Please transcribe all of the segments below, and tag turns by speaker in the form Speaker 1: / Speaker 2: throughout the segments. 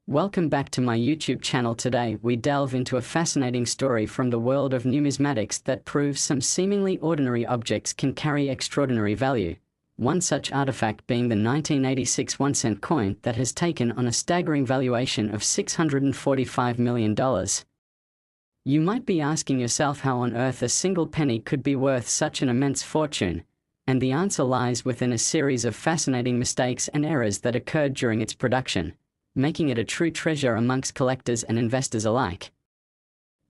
Speaker 1: Welcome back to my YouTube channel. Today we delve into a fascinating story from the world of numismatics that proves some seemingly ordinary objects can carry extraordinary value. One such artifact being the 1986 1-cent coin that has taken on a staggering valuation of $645 million. You might be asking yourself how on earth a single penny could be worth such an immense fortune, and the answer lies within a series of fascinating mistakes and errors that occurred during its production, making it a true treasure amongst collectors and investors alike.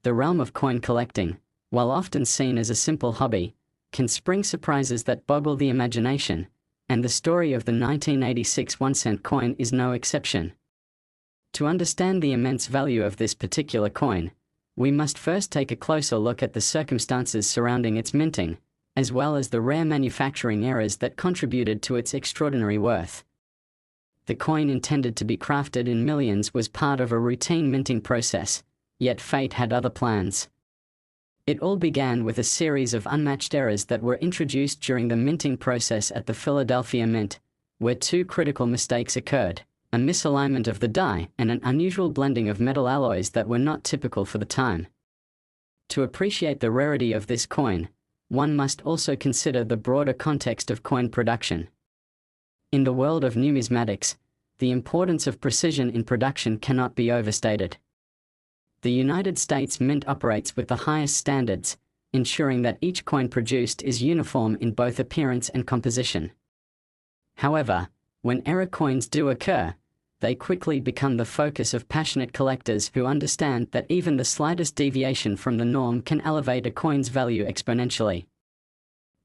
Speaker 1: The realm of coin collecting, while often seen as a simple hobby, can spring surprises that boggle the imagination, and the story of the 1986 1-cent coin is no exception. To understand the immense value of this particular coin, we must first take a closer look at the circumstances surrounding its minting, as well as the rare manufacturing errors that contributed to its extraordinary worth. The coin, intended to be crafted in millions, was part of a routine minting process, yet fate had other plans. It all began with a series of unmatched errors that were introduced during the minting process at the Philadelphia Mint, where two critical mistakes occurred: a misalignment of the die and an unusual blending of metal alloys that were not typical for the time. To appreciate the rarity of this coin, one must also consider the broader context of coin production. In the world of numismatics, the importance of precision in production cannot be overstated. The United States Mint operates with the highest standards, ensuring that each coin produced is uniform in both appearance and composition. However, when error coins do occur, they quickly become the focus of passionate collectors who understand that even the slightest deviation from the norm can elevate a coin's value exponentially.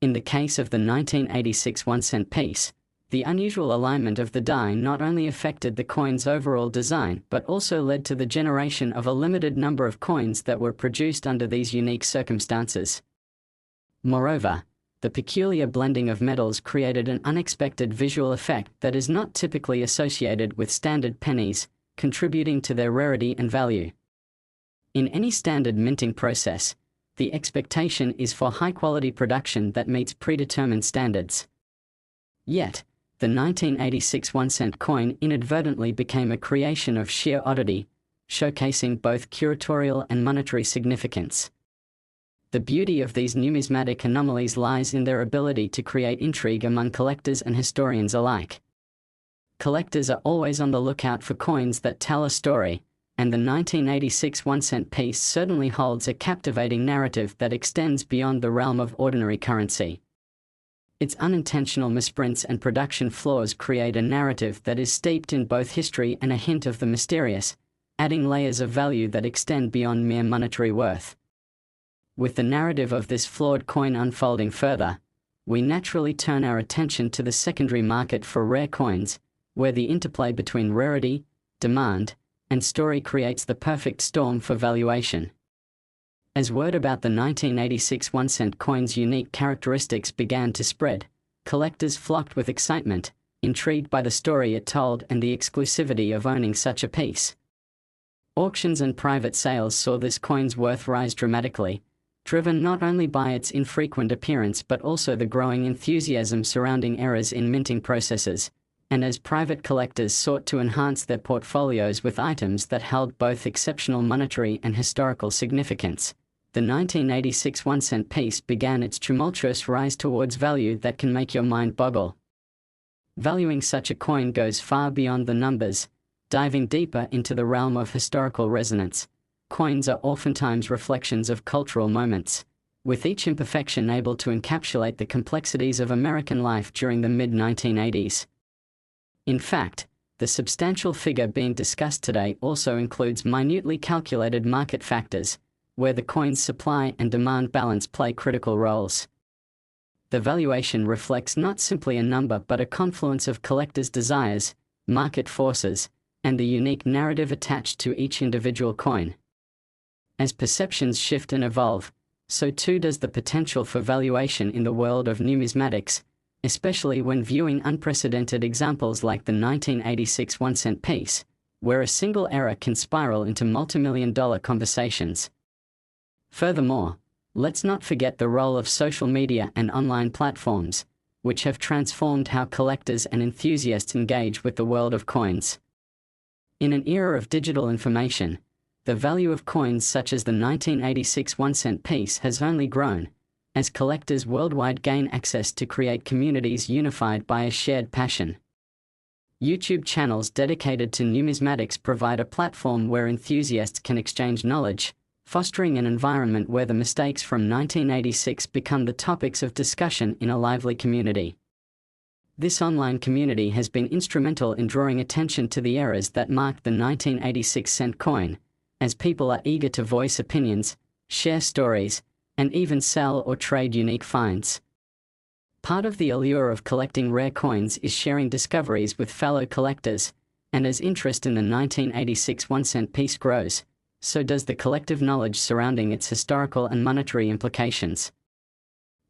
Speaker 1: In the case of the 1986 1-cent piece, the unusual alignment of the die not only affected the coin's overall design but also led to the generation of a limited number of coins that were produced under these unique circumstances. Moreover, the peculiar blending of metals created an unexpected visual effect that is not typically associated with standard pennies, contributing to their rarity and value. In any standard minting process, the expectation is for high-quality production that meets predetermined standards. Yet, the 1986 1-cent coin inadvertently became a creation of sheer oddity, showcasing both curatorial and monetary significance. The beauty of these numismatic anomalies lies in their ability to create intrigue among collectors and historians alike. Collectors are always on the lookout for coins that tell a story, and the 1986 1-cent piece certainly holds a captivating narrative that extends beyond the realm of ordinary currency. Its unintentional misprints and production flaws create a narrative that is steeped in both history and a hint of the mysterious, adding layers of value that extend beyond mere monetary worth. With the narrative of this flawed coin unfolding further, we naturally turn our attention to the secondary market for rare coins, where the interplay between rarity, demand, and story creates the perfect storm for valuation. As word about the 1986 1-cent coin's unique characteristics began to spread, collectors flocked with excitement, intrigued by the story it told and the exclusivity of owning such a piece. Auctions and private sales saw this coin's worth rise dramatically, driven not only by its infrequent appearance but also the growing enthusiasm surrounding errors in minting processes, and as private collectors sought to enhance their portfolios with items that held both exceptional monetary and historical significance, the 1986 1-cent piece began its tumultuous rise towards value that can make your mind boggle. Valuing such a coin goes far beyond the numbers, diving deeper into the realm of historical resonance. Coins are oftentimes reflections of cultural moments, with each imperfection able to encapsulate the complexities of American life during the mid-1980s. In fact, the substantial figure being discussed today also includes minutely calculated market factors, where the coin's supply and demand balance play critical roles. The valuation reflects not simply a number but a confluence of collectors' desires, market forces, and the unique narrative attached to each individual coin. As perceptions shift and evolve, so too does the potential for valuation in the world of numismatics, especially when viewing unprecedented examples like the 1986 1-cent piece, where a single error can spiral into multi-million-dollar conversations. Furthermore, let's not forget the role of social media and online platforms, which have transformed how collectors and enthusiasts engage with the world of coins. In an era of digital information, the value of coins such as the 1986 1-cent piece has only grown, as collectors worldwide gain access to create communities unified by a shared passion. YouTube channels dedicated to numismatics provide a platform where enthusiasts can exchange knowledge, fostering an environment where the mistakes from 1986 become the topics of discussion in a lively community. This online community has been instrumental in drawing attention to the errors that marked the 1986 cent coin, as people are eager to voice opinions, share stories, and even sell or trade unique finds. Part of the allure of collecting rare coins is sharing discoveries with fellow collectors, and as interest in the 1986 1-cent piece grows, so does the collective knowledge surrounding its historical and monetary implications.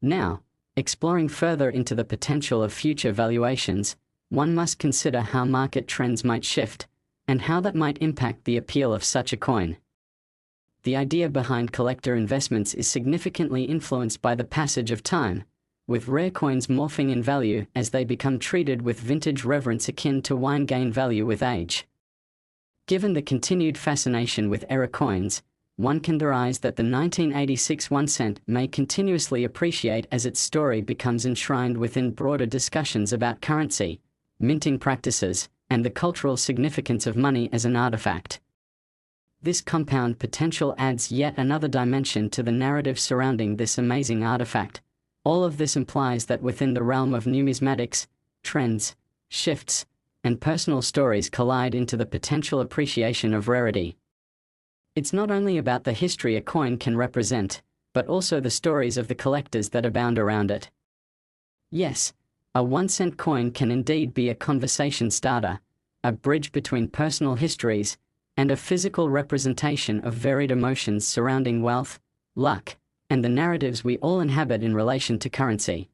Speaker 1: Now, exploring further into the potential of future valuations, one must consider how market trends might shift, and how that might impact the appeal of such a coin. The idea behind collector investments is significantly influenced by the passage of time, with rare coins morphing in value as they become treated with vintage reverence akin to wine gain value with age. Given the continued fascination with era coins, one can theorize that the 1986 1-cent may continuously appreciate as its story becomes enshrined within broader discussions about currency, minting practices, and the cultural significance of money as an artifact. This compound potential adds yet another dimension to the narrative surrounding this amazing artifact. All of this implies that within the realm of numismatics, trends, shifts, and personal stories collide into the potential appreciation of rarity. It's not only about the history a coin can represent, but also the stories of the collectors that abound around it. Yes, a 1-cent coin can indeed be a conversation starter, a bridge between personal histories, and a physical representation of varied emotions surrounding wealth, luck, and the narratives we all inhabit in relation to currency.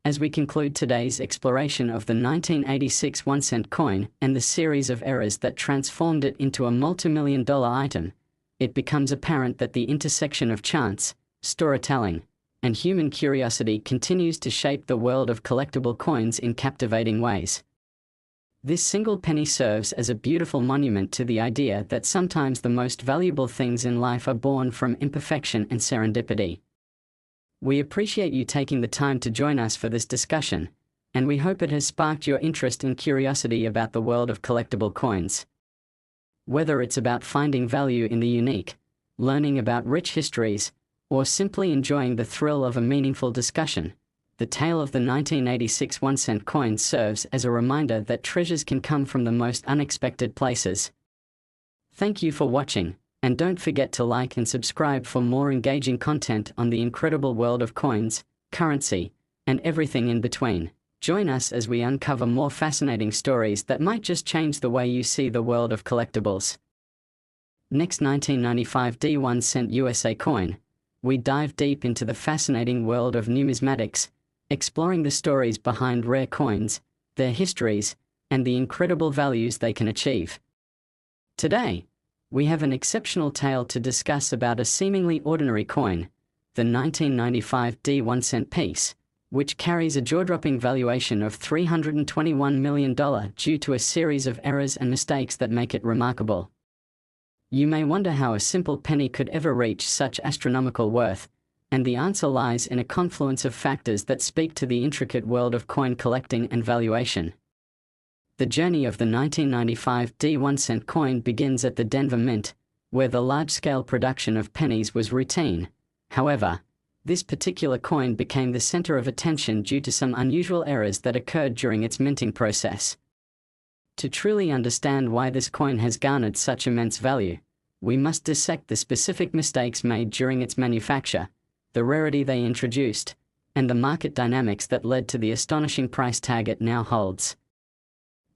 Speaker 1: As we conclude today's exploration of the 1986 1-cent coin and the series of errors that transformed it into a multi-million-dollar item, it becomes apparent that the intersection of chance, storytelling, and human curiosity continues to shape the world of collectible coins in captivating ways. This single penny serves as a beautiful monument to the idea that sometimes the most valuable things in life are born from imperfection and serendipity. We appreciate you taking the time to join us for this discussion, and we hope it has sparked your interest and curiosity about the world of collectible coins. Whether it's about finding value in the unique, learning about rich histories, or simply enjoying the thrill of a meaningful discussion, the tale of the 1986 1-cent coin serves as a reminder that treasures can come from the most unexpected places. Thank you for watching, and don't forget to like and subscribe for more engaging content on the incredible world of coins, currency, and everything in between. Join us as we uncover more fascinating stories that might just change the way you see the world of collectibles. Next, 1995 1-cent USA coin. We dive deep into the fascinating world of numismatics, exploring the stories behind rare coins, their histories, and the incredible values they can achieve. Today, we have an exceptional tale to discuss about a seemingly ordinary coin, the 1995 1-cent piece, which carries a jaw-dropping valuation of $321 million due to a series of errors and mistakes that make it remarkable. You may wonder how a simple penny could ever reach such astronomical worth, and the answer lies in a confluence of factors that speak to the intricate world of coin collecting and valuation. The journey of the 1995 1-cent coin begins at the Denver Mint, where the large-scale production of pennies was routine. However, this particular coin became the center of attention due to some unusual errors that occurred during its minting process. To truly understand why this coin has garnered such immense value, we must dissect the specific mistakes made during its manufacture, the rarity they introduced, and the market dynamics that led to the astonishing price tag it now holds.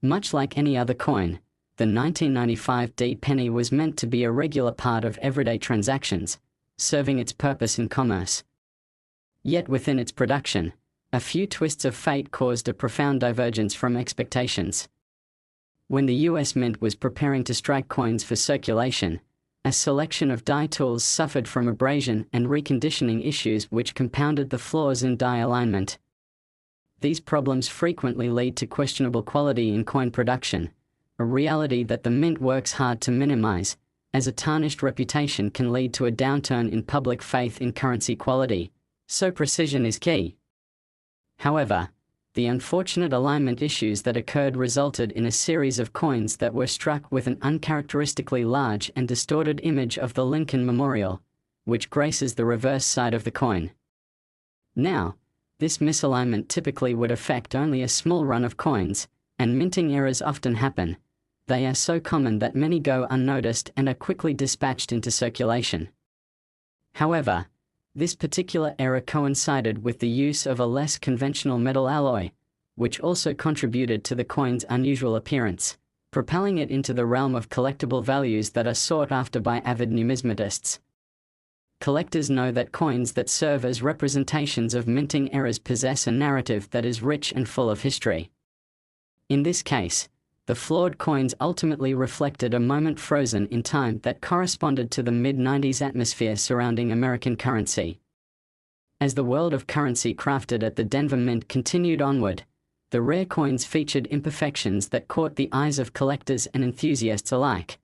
Speaker 1: Much like any other coin, the 1995 penny was meant to be a regular part of everyday transactions, serving its purpose in commerce. Yet within its production, a few twists of fate caused a profound divergence from expectations. When the US Mint was preparing to strike coins for circulation, a selection of die tools suffered from abrasion and reconditioning issues which compounded the flaws in die alignment. These problems frequently lead to questionable quality in coin production, a reality that the mint works hard to minimize, as a tarnished reputation can lead to a downturn in public faith in currency quality, so precision is key. However, the unfortunate alignment issues that occurred resulted in a series of coins that were struck with an uncharacteristically large and distorted image of the Lincoln Memorial, which graces the reverse side of the coin. Now, this misalignment typically would affect only a small run of coins, and minting errors often happen. They are so common that many go unnoticed and are quickly dispatched into circulation. However, this particular error coincided with the use of a less conventional metal alloy, which also contributed to the coin's unusual appearance, propelling it into the realm of collectible values that are sought after by avid numismatists. Collectors know that coins that serve as representations of minting errors possess a narrative that is rich and full of history. In this case, the flawed coins ultimately reflected a moment frozen in time that corresponded to the mid-90s atmosphere surrounding American currency. As the world of currency crafted at the Denver Mint continued onward, the rare coins featured imperfections that caught the eyes of collectors and enthusiasts alike.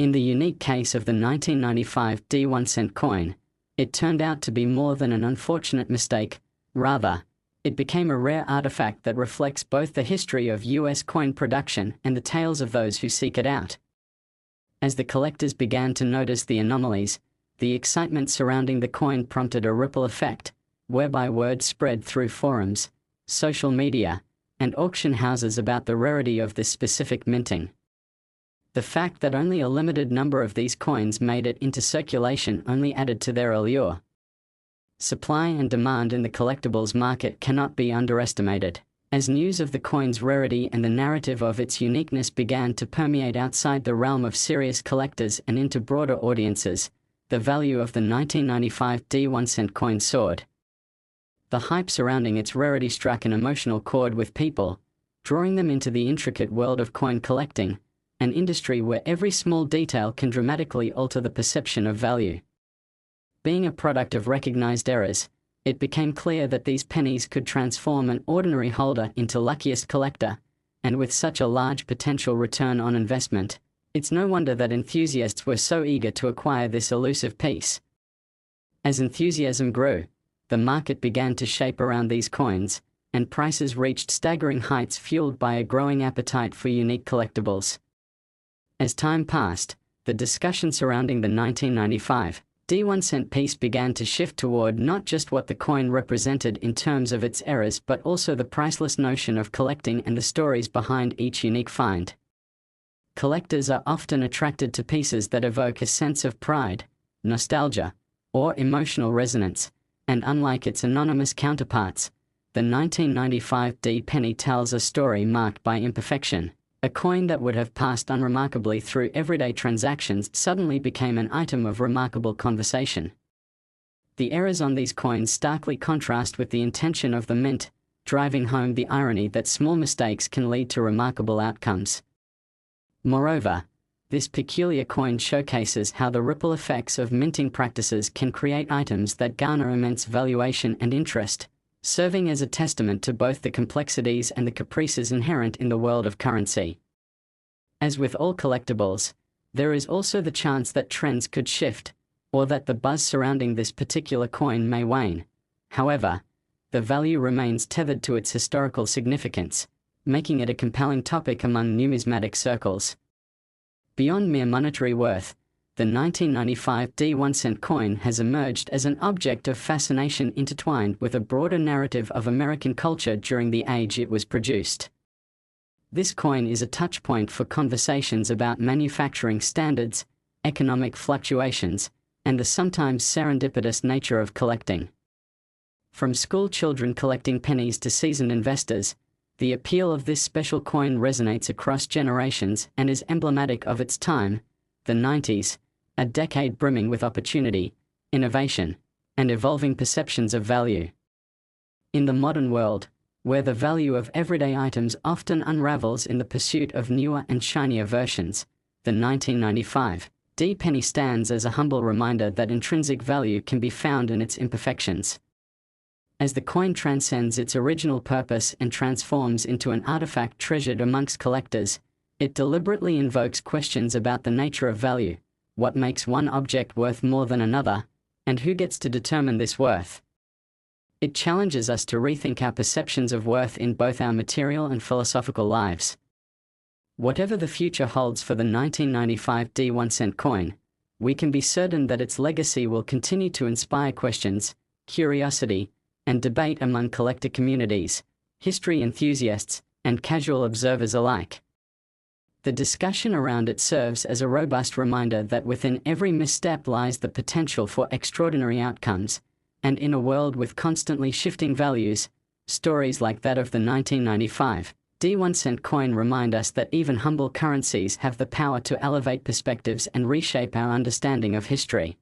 Speaker 1: In the unique case of the 1995 D1-cent coin, it turned out to be more than an unfortunate mistake. Rather, it became a rare artifact that reflects both the history of U.S. coin production and the tales of those who seek it out. As the collectors began to notice the anomalies, the excitement surrounding the coin prompted a ripple effect, whereby word spread through forums, social media, and auction houses about the rarity of this specific minting. The fact that only a limited number of these coins made it into circulation only added to their allure. Supply and demand in the collectibles market cannot be underestimated. As news of the coin's rarity and the narrative of its uniqueness began to permeate outside the realm of serious collectors and into broader audiences, the value of the 1995 D1-cent coin soared. The hype surrounding its rarity struck an emotional chord with people, drawing them into the intricate world of coin collecting, an industry where every small detail can dramatically alter the perception of value. Being a product of recognized errors, it became clear that these pennies could transform an ordinary holder into luckiest collector, and with such a large potential return on investment, it's no wonder that enthusiasts were so eager to acquire this elusive piece. As enthusiasm grew, the market began to shape around these coins, and prices reached staggering heights fueled by a growing appetite for unique collectibles. As time passed, the discussion surrounding the 1995 D1-cent piece began to shift toward not just what the coin represented in terms of its errors but also the priceless notion of collecting and the stories behind each unique find. Collectors are often attracted to pieces that evoke a sense of pride, nostalgia, or emotional resonance, and unlike its anonymous counterparts, the 1995 D penny tells a story marked by imperfection. A coin that would have passed unremarkably through everyday transactions suddenly became an item of remarkable conversation. The errors on these coins starkly contrast with the intention of the mint, driving home the irony that small mistakes can lead to remarkable outcomes. Moreover, this peculiar coin showcases how the ripple effects of minting practices can create items that garner immense valuation and interest, serving as a testament to both the complexities and the caprices inherent in the world of currency. As with all collectibles, there is also the chance that trends could shift, or that the buzz surrounding this particular coin may wane. However, the value remains tethered to its historical significance, making it a compelling topic among numismatic circles. Beyond mere monetary worth, the 1995 D1-cent coin has emerged as an object of fascination intertwined with a broader narrative of American culture during the age it was produced. This coin is a touchpoint for conversations about manufacturing standards, economic fluctuations, and the sometimes serendipitous nature of collecting. From school children collecting pennies to seasoned investors, the appeal of this special coin resonates across generations and is emblematic of its time, the 90s, a decade brimming with opportunity, innovation, and evolving perceptions of value. In the modern world, where the value of everyday items often unravels in the pursuit of newer and shinier versions, the 1995 D penny stands as a humble reminder that intrinsic value can be found in its imperfections. As the coin transcends its original purpose and transforms into an artifact treasured amongst collectors, It deliberately invokes questions about the nature of value, what makes one object worth more than another, and who gets to determine this worth. It challenges us to rethink our perceptions of worth in both our material and philosophical lives. Whatever the future holds for the 1995 D1-cent coin, we can be certain that its legacy will continue to inspire questions, curiosity, and debate among collector communities, history enthusiasts, and casual observers alike. The discussion around it serves as a robust reminder that within every misstep lies the potential for extraordinary outcomes, and in a world with constantly shifting values, stories like that of the 1995 D1-cent coin remind us that even humble currencies have the power to elevate perspectives and reshape our understanding of history.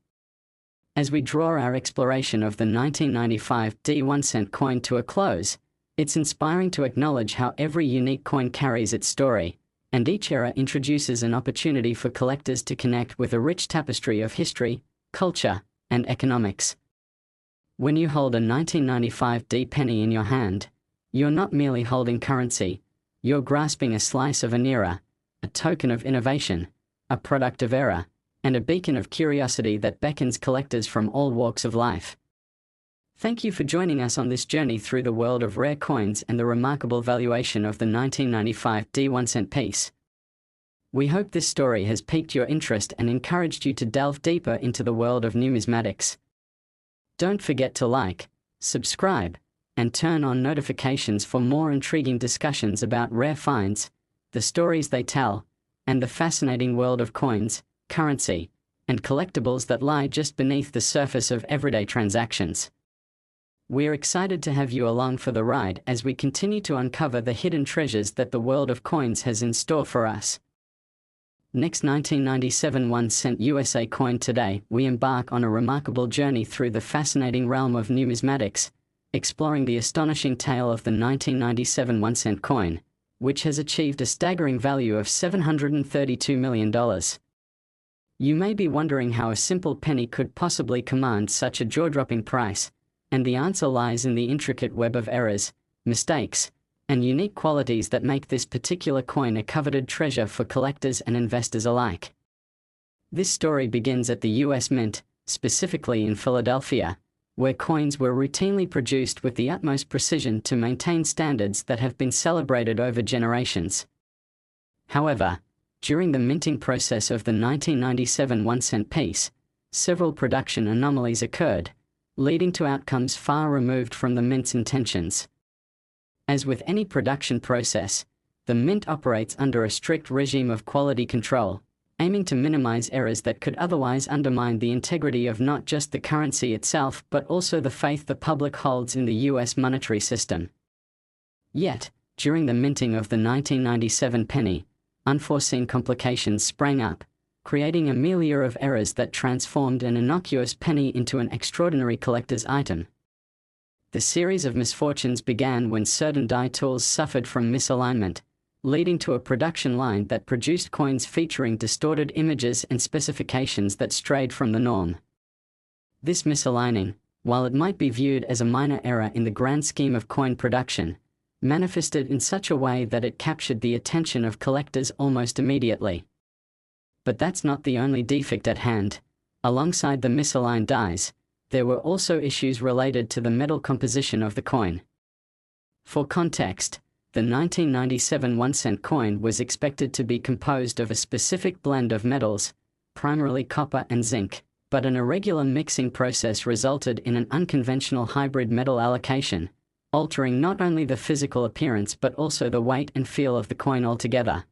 Speaker 1: As we draw our exploration of the 1995 D1-cent coin to a close, it's inspiring to acknowledge how every unique coin carries its story, and each era introduces an opportunity for collectors to connect with a rich tapestry of history, culture, and economics. When you hold a 1995 D penny in your hand, you're not merely holding currency, you're grasping a slice of an era, a token of innovation, a product of era, and a beacon of curiosity that beckons collectors from all walks of life. Thank you for joining us on this journey through the world of rare coins and the remarkable valuation of the 1995 D1-cent piece. We hope this story has piqued your interest and encouraged you to delve deeper into the world of numismatics. Don't forget to like, subscribe, and turn on notifications for more intriguing discussions about rare finds, the stories they tell, and the fascinating world of coins, currency, and collectibles that lie just beneath the surface of everyday transactions. We're excited to have you along for the ride as we continue to uncover the hidden treasures that the world of coins has in store for us. Next 1997 1-cent USA coin. Today, we embark on a remarkable journey through the fascinating realm of numismatics, exploring the astonishing tale of the 1997 1-cent coin, which has achieved a staggering value of $732 million. You may be wondering how a simple penny could possibly command such a jaw-dropping price, and the answer lies in the intricate web of errors, mistakes, and unique qualities that make this particular coin a coveted treasure for collectors and investors alike. This story begins at the US Mint, specifically in Philadelphia, where coins were routinely produced with the utmost precision to maintain standards that have been celebrated over generations. However, during the minting process of the 1997 1-cent piece, several production anomalies occurred, leading to outcomes far removed from the mint's intentions. As with any production process, the mint operates under a strict regime of quality control, aiming to minimize errors that could otherwise undermine the integrity of not just the currency itself but also the faith the public holds in the US monetary system. Yet, during the minting of the 1997 penny, unforeseen complications sprang up, creating a milieu of errors that transformed an innocuous penny into an extraordinary collector's item. The series of misfortunes began when certain die tools suffered from misalignment, leading to a production line that produced coins featuring distorted images and specifications that strayed from the norm. This misaligning, while it might be viewed as a minor error in the grand scheme of coin production, manifested in such a way that it captured the attention of collectors almost immediately. But that's not the only defect at hand. Alongside the misaligned dies, there were also issues related to the metal composition of the coin. For context, the 1997 1-cent coin was expected to be composed of a specific blend of metals, primarily copper and zinc, but an irregular mixing process resulted in an unconventional hybrid metal allocation, altering not only the physical appearance but also the weight and feel of the coin altogether.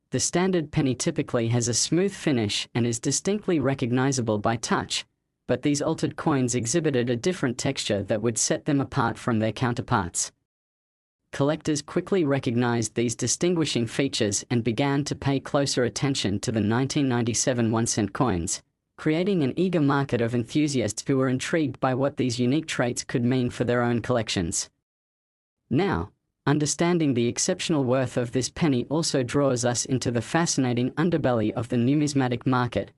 Speaker 1: The standard penny typically has a smooth finish and is distinctly recognizable by touch, but these altered coins exhibited a different texture that would set them apart from their counterparts. Collectors quickly recognized these distinguishing features and began to pay closer attention to the 1997 1-cent coins, creating an eager market of enthusiasts who were intrigued by what these unique traits could mean for their own collections. Now, understanding the exceptional worth of this penny also draws us into the fascinating underbelly of the numismatic market.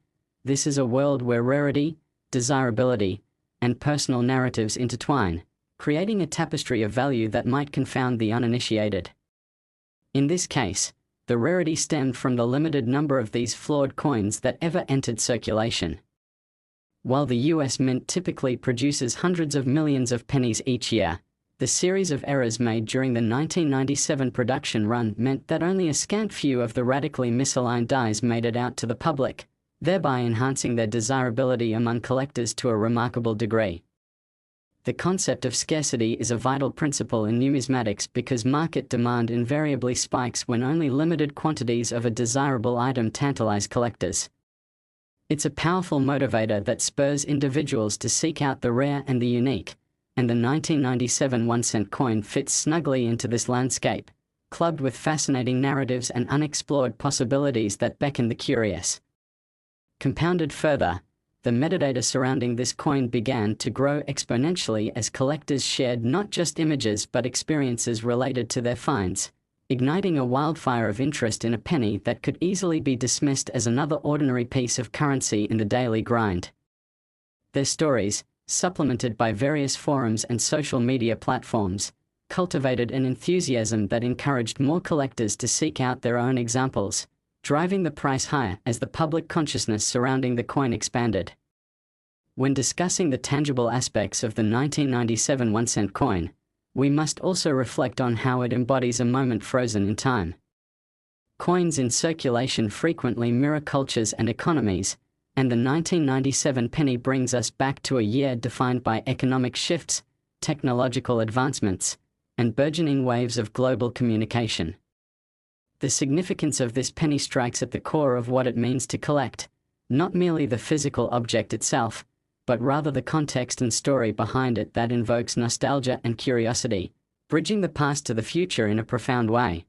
Speaker 1: This is a world where rarity, desirability, and personal narratives intertwine, creating a tapestry of value that might confound the uninitiated. In this case, The rarity stemmed from the limited number of these flawed coins that ever entered circulation. While the US Mint typically produces hundreds of millions of pennies each year, the series of errors made during the 1997 production run meant that only a scant few of the radically misaligned dies made it out to the public, thereby enhancing their desirability among collectors to a remarkable degree. The concept of scarcity is a vital principle in numismatics because market demand invariably spikes when only limited quantities of a desirable item tantalize collectors. It's a powerful motivator that spurs individuals to seek out the rare and the unique, and the 1997 1-cent coin fits snugly into this landscape, clubbed with fascinating narratives and unexplored possibilities that beckon the curious. Compounded further, the metadata surrounding this coin began to grow exponentially as collectors shared not just images but experiences related to their finds, igniting a wildfire of interest in a penny that could easily be dismissed as another ordinary piece of currency in the daily grind. Their stories, supplemented by various forums and social media platforms, cultivated an enthusiasm that encouraged more collectors to seek out their own examples, driving the price higher as the public consciousness surrounding the coin expanded. When discussing the tangible aspects of the 1997 1-cent coin, we must also reflect on how it embodies a moment frozen in time. Coins in circulation frequently mirror cultures and economies, and the 1997 penny brings us back to a year defined by economic shifts, technological advancements, and burgeoning waves of global communication. The significance of this penny strikes at the core of what it means to collect, not merely the physical object itself, but rather the context and story behind it that invokes nostalgia and curiosity, bridging the past to the future in a profound way.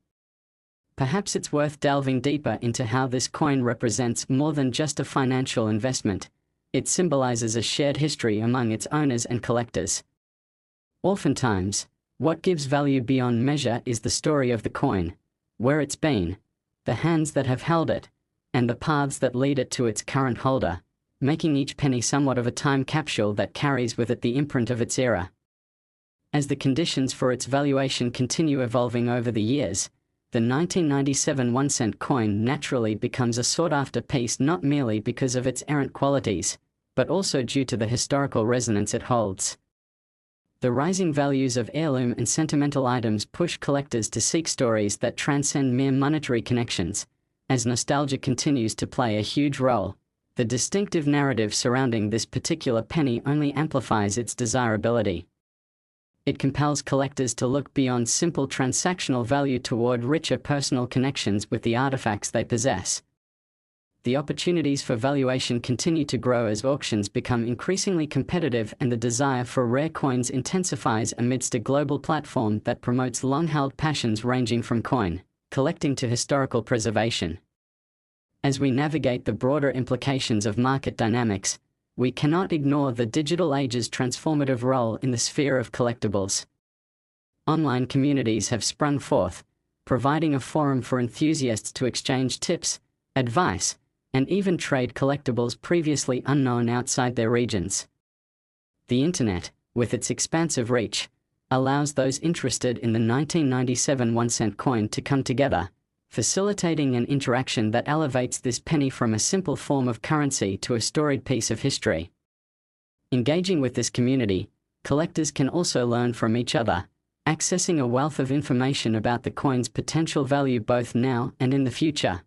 Speaker 1: Perhaps it's worth delving deeper into how this coin represents more than just a financial investment. It symbolizes a shared history among its owners and collectors. Oftentimes, what gives value beyond measure is the story of the coin, where it's been, the hands that have held it, and the paths that lead it to its current holder, making each penny somewhat of a time capsule that carries with it the imprint of its era. As the conditions for its valuation continue evolving over the years, the 1997 1-cent coin naturally becomes a sought-after piece not merely because of its errant qualities, but also due to the historical resonance it holds. The rising values of heirloom and sentimental items push collectors to seek stories that transcend mere monetary connections. As nostalgia continues to play a huge role, the distinctive narrative surrounding this particular penny only amplifies its desirability. It compels collectors to look beyond simple transactional value toward richer personal connections with the artifacts they possess. The opportunities for valuation continue to grow as auctions become increasingly competitive and the desire for rare coins intensifies amidst a global platform that promotes long-held passions ranging from coin collecting to historical preservation. As we navigate the broader implications of market dynamics, we cannot ignore the digital age's transformative role in the sphere of collectibles. Online communities have sprung forth, providing a forum for enthusiasts to exchange tips, advice, and even trade collectibles previously unknown outside their regions. The Internet, with its expansive reach, allows those interested in the 1997 1-cent coin to come together, facilitating an interaction that elevates this penny from a simple form of currency to a storied piece of history. Engaging with this community, collectors can also learn from each other, accessing a wealth of information about the coin's potential value both now and in the future.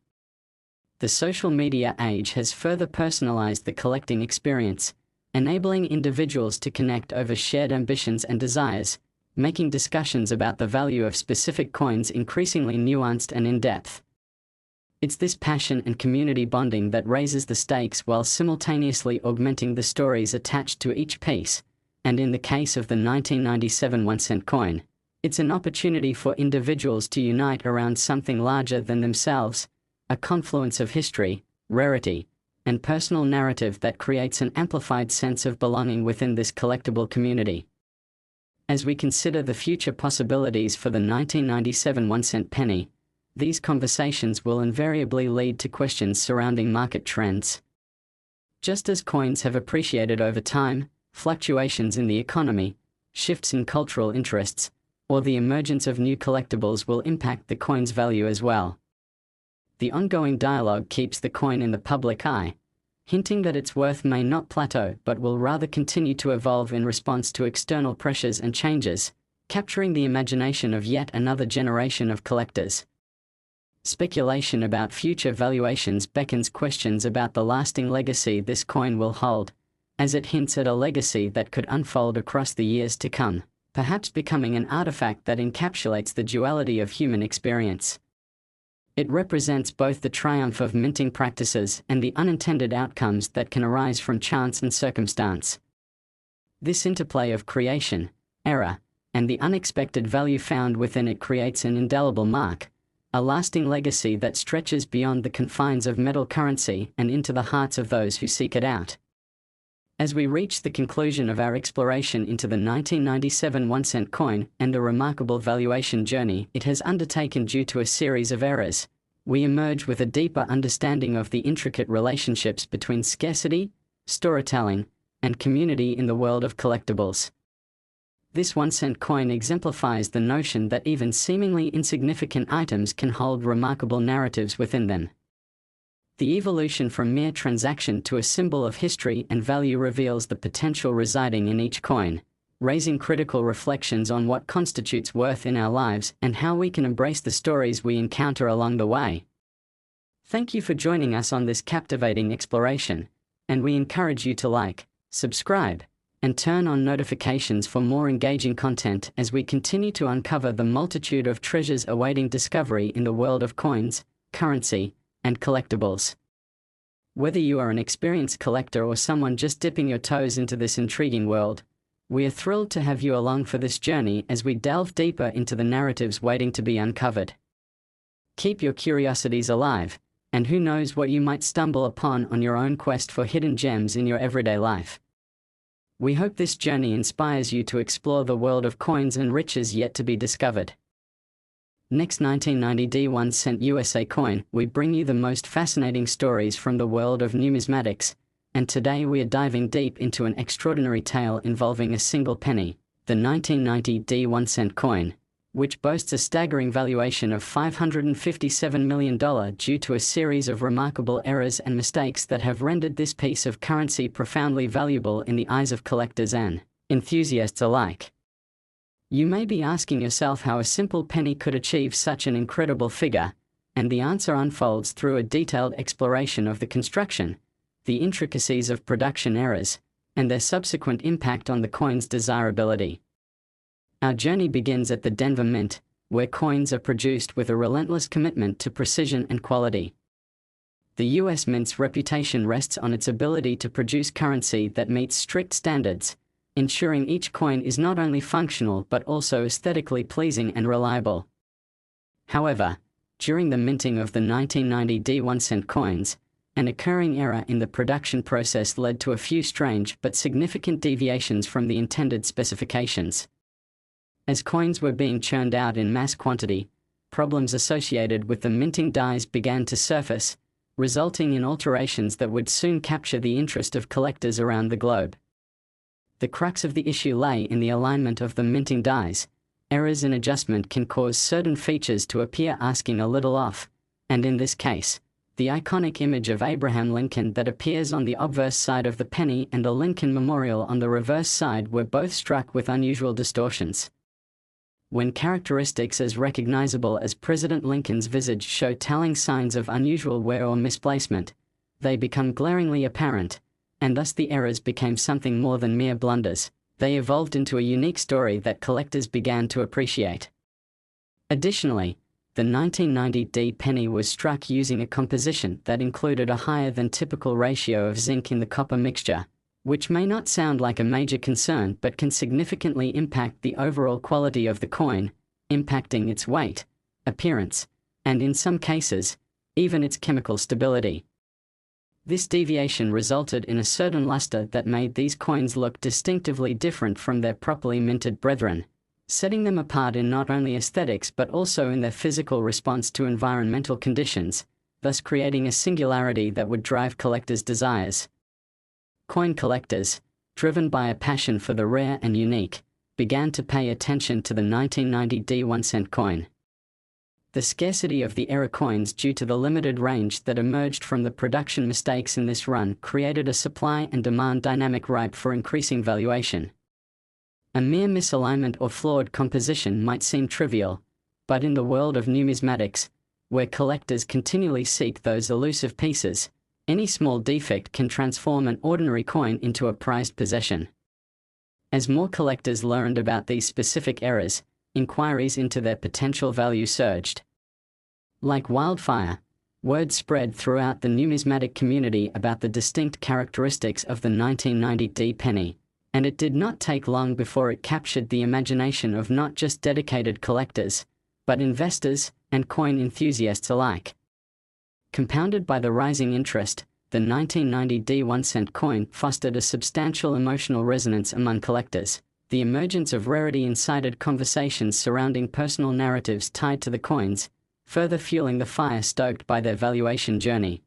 Speaker 1: The social media age has further personalized the collecting experience, enabling individuals to connect over shared ambitions and desires, making discussions about the value of specific coins increasingly nuanced and in-depth. It's this passion and community bonding that raises the stakes while simultaneously augmenting the stories attached to each piece, and in the case of the 1997 1-cent coin, it's an opportunity for individuals to unite around something larger than themselves, a confluence of history, rarity, and personal narrative that creates an amplified sense of belonging within this collectible community. As we consider the future possibilities for the 1997 1-cent penny, these conversations will invariably lead to questions surrounding market trends. Just as coins have appreciated over time, fluctuations in the economy, shifts in cultural interests, or the emergence of new collectibles will impact the coin's value as well. The ongoing dialogue keeps the coin in the public eye, hinting that its worth may not plateau but will rather continue to evolve in response to external pressures and changes, capturing the imagination of yet another generation of collectors. Speculation about future valuations beckons questions about the lasting legacy this coin will hold, as it hints at a legacy that could unfold across the years to come, perhaps becoming an artifact that encapsulates the duality of human experience. It represents both the triumph of minting practices and the unintended outcomes that can arise from chance and circumstance. This interplay of creation, error, and the unexpected value found within it creates an indelible mark, a lasting legacy that stretches beyond the confines of metal currency and into the hearts of those who seek it out. As we reach the conclusion of our exploration into the 1997 1-cent coin and the remarkable valuation journey it has undertaken due to a series of errors, we emerge with a deeper understanding of the intricate relationships between scarcity, storytelling, and community in the world of collectibles. This 1-cent coin exemplifies the notion that even seemingly insignificant items can hold remarkable narratives within them. The evolution from mere transaction to a symbol of history and value reveals the potential residing in each coin, raising critical reflections on what constitutes worth in our lives and how we can embrace the stories we encounter along the way. Thank you for joining us on this captivating exploration, and we encourage you to like, subscribe, and turn on notifications for more engaging content as we continue to uncover the multitude of treasures awaiting discovery in the world of coins, currency, and collectibles. Whether you are an experienced collector or someone just dipping your toes into this intriguing world, we are thrilled to have you along for this journey as we delve deeper into the narratives waiting to be uncovered. Keep your curiosities alive, and who knows what you might stumble upon on your own quest for hidden gems in your everyday life. We hope this journey inspires you to explore the world of coins and riches yet to be discovered. Next 1990 1-cent USA coin, we bring you the most fascinating stories from the world of numismatics, and today we are diving deep into an extraordinary tale involving a single penny, the 1990 1-cent coin, which boasts a staggering valuation of $557 million due to a series of remarkable errors and mistakes that have rendered this piece of currency profoundly valuable in the eyes of collectors and enthusiasts alike. You may be asking yourself how a simple penny could achieve such an incredible figure, and the answer unfolds through a detailed exploration of the construction, the intricacies of production errors, and their subsequent impact on the coin's desirability. Our journey begins at the Denver Mint, where coins are produced with a relentless commitment to precision and quality. The U.S. Mint's reputation rests on its ability to produce currency that meets strict standards, ensuring each coin is not only functional but also aesthetically pleasing and reliable. However, during the minting of the 1990 1-cent coins, an occurring error in the production process led to a few strange but significant deviations from the intended specifications. As coins were being churned out in mass quantity, problems associated with the minting dies began to surface, resulting in alterations that would soon capture the interest of collectors around the globe. The crux of the issue lay in the alignment of the minting dies. Errors in adjustment can cause certain features to appear asking a little off, and in this case, the iconic image of Abraham Lincoln that appears on the obverse side of the penny and the Lincoln Memorial on the reverse side were both struck with unusual distortions. When characteristics as recognizable as President Lincoln's visage show telling signs of unusual wear or misplacement, they become glaringly apparent, and thus the errors became something more than mere blunders. They evolved into a unique story that collectors began to appreciate. Additionally, the 1990 penny was struck using a composition that included a higher than typical ratio of zinc in the copper mixture, which may not sound like a major concern but can significantly impact the overall quality of the coin, impacting its weight, appearance, and in some cases, even its chemical stability. This deviation resulted in a certain luster that made these coins look distinctively different from their properly minted brethren, setting them apart in not only aesthetics but also in their physical response to environmental conditions, thus creating a singularity that would drive collectors' desires. Coin collectors, driven by a passion for the rare and unique, began to pay attention to the 1990 1-cent coin. The scarcity of the era coins due to the limited range that emerged from the production mistakes in this run created a supply and demand dynamic ripe for increasing valuation. A mere misalignment or flawed composition might seem trivial, but in the world of numismatics, where collectors continually seek those elusive pieces, any small defect can transform an ordinary coin into a prized possession. As more collectors learned about these specific errors, inquiries into their potential value surged. Like wildfire, word spread throughout the numismatic community about the distinct characteristics of the 1990 D penny, and it did not take long before it captured the imagination of not just dedicated collectors, but investors and coin enthusiasts alike. Compounded by the rising interest, the 1990 D 1-cent coin fostered a substantial emotional resonance among collectors. The emergence of rarity incited conversations surrounding personal narratives tied to the coins, further fueling the fire stoked by their valuation journey.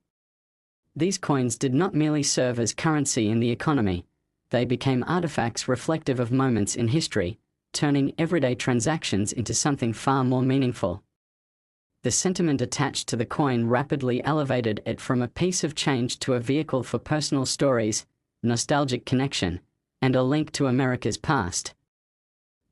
Speaker 1: These coins did not merely serve as currency in the economy, they became artifacts reflective of moments in history, turning everyday transactions into something far more meaningful. The sentiment attached to the coin rapidly elevated it from a piece of change to a vehicle for personal stories, nostalgic connection, and a link to America's past.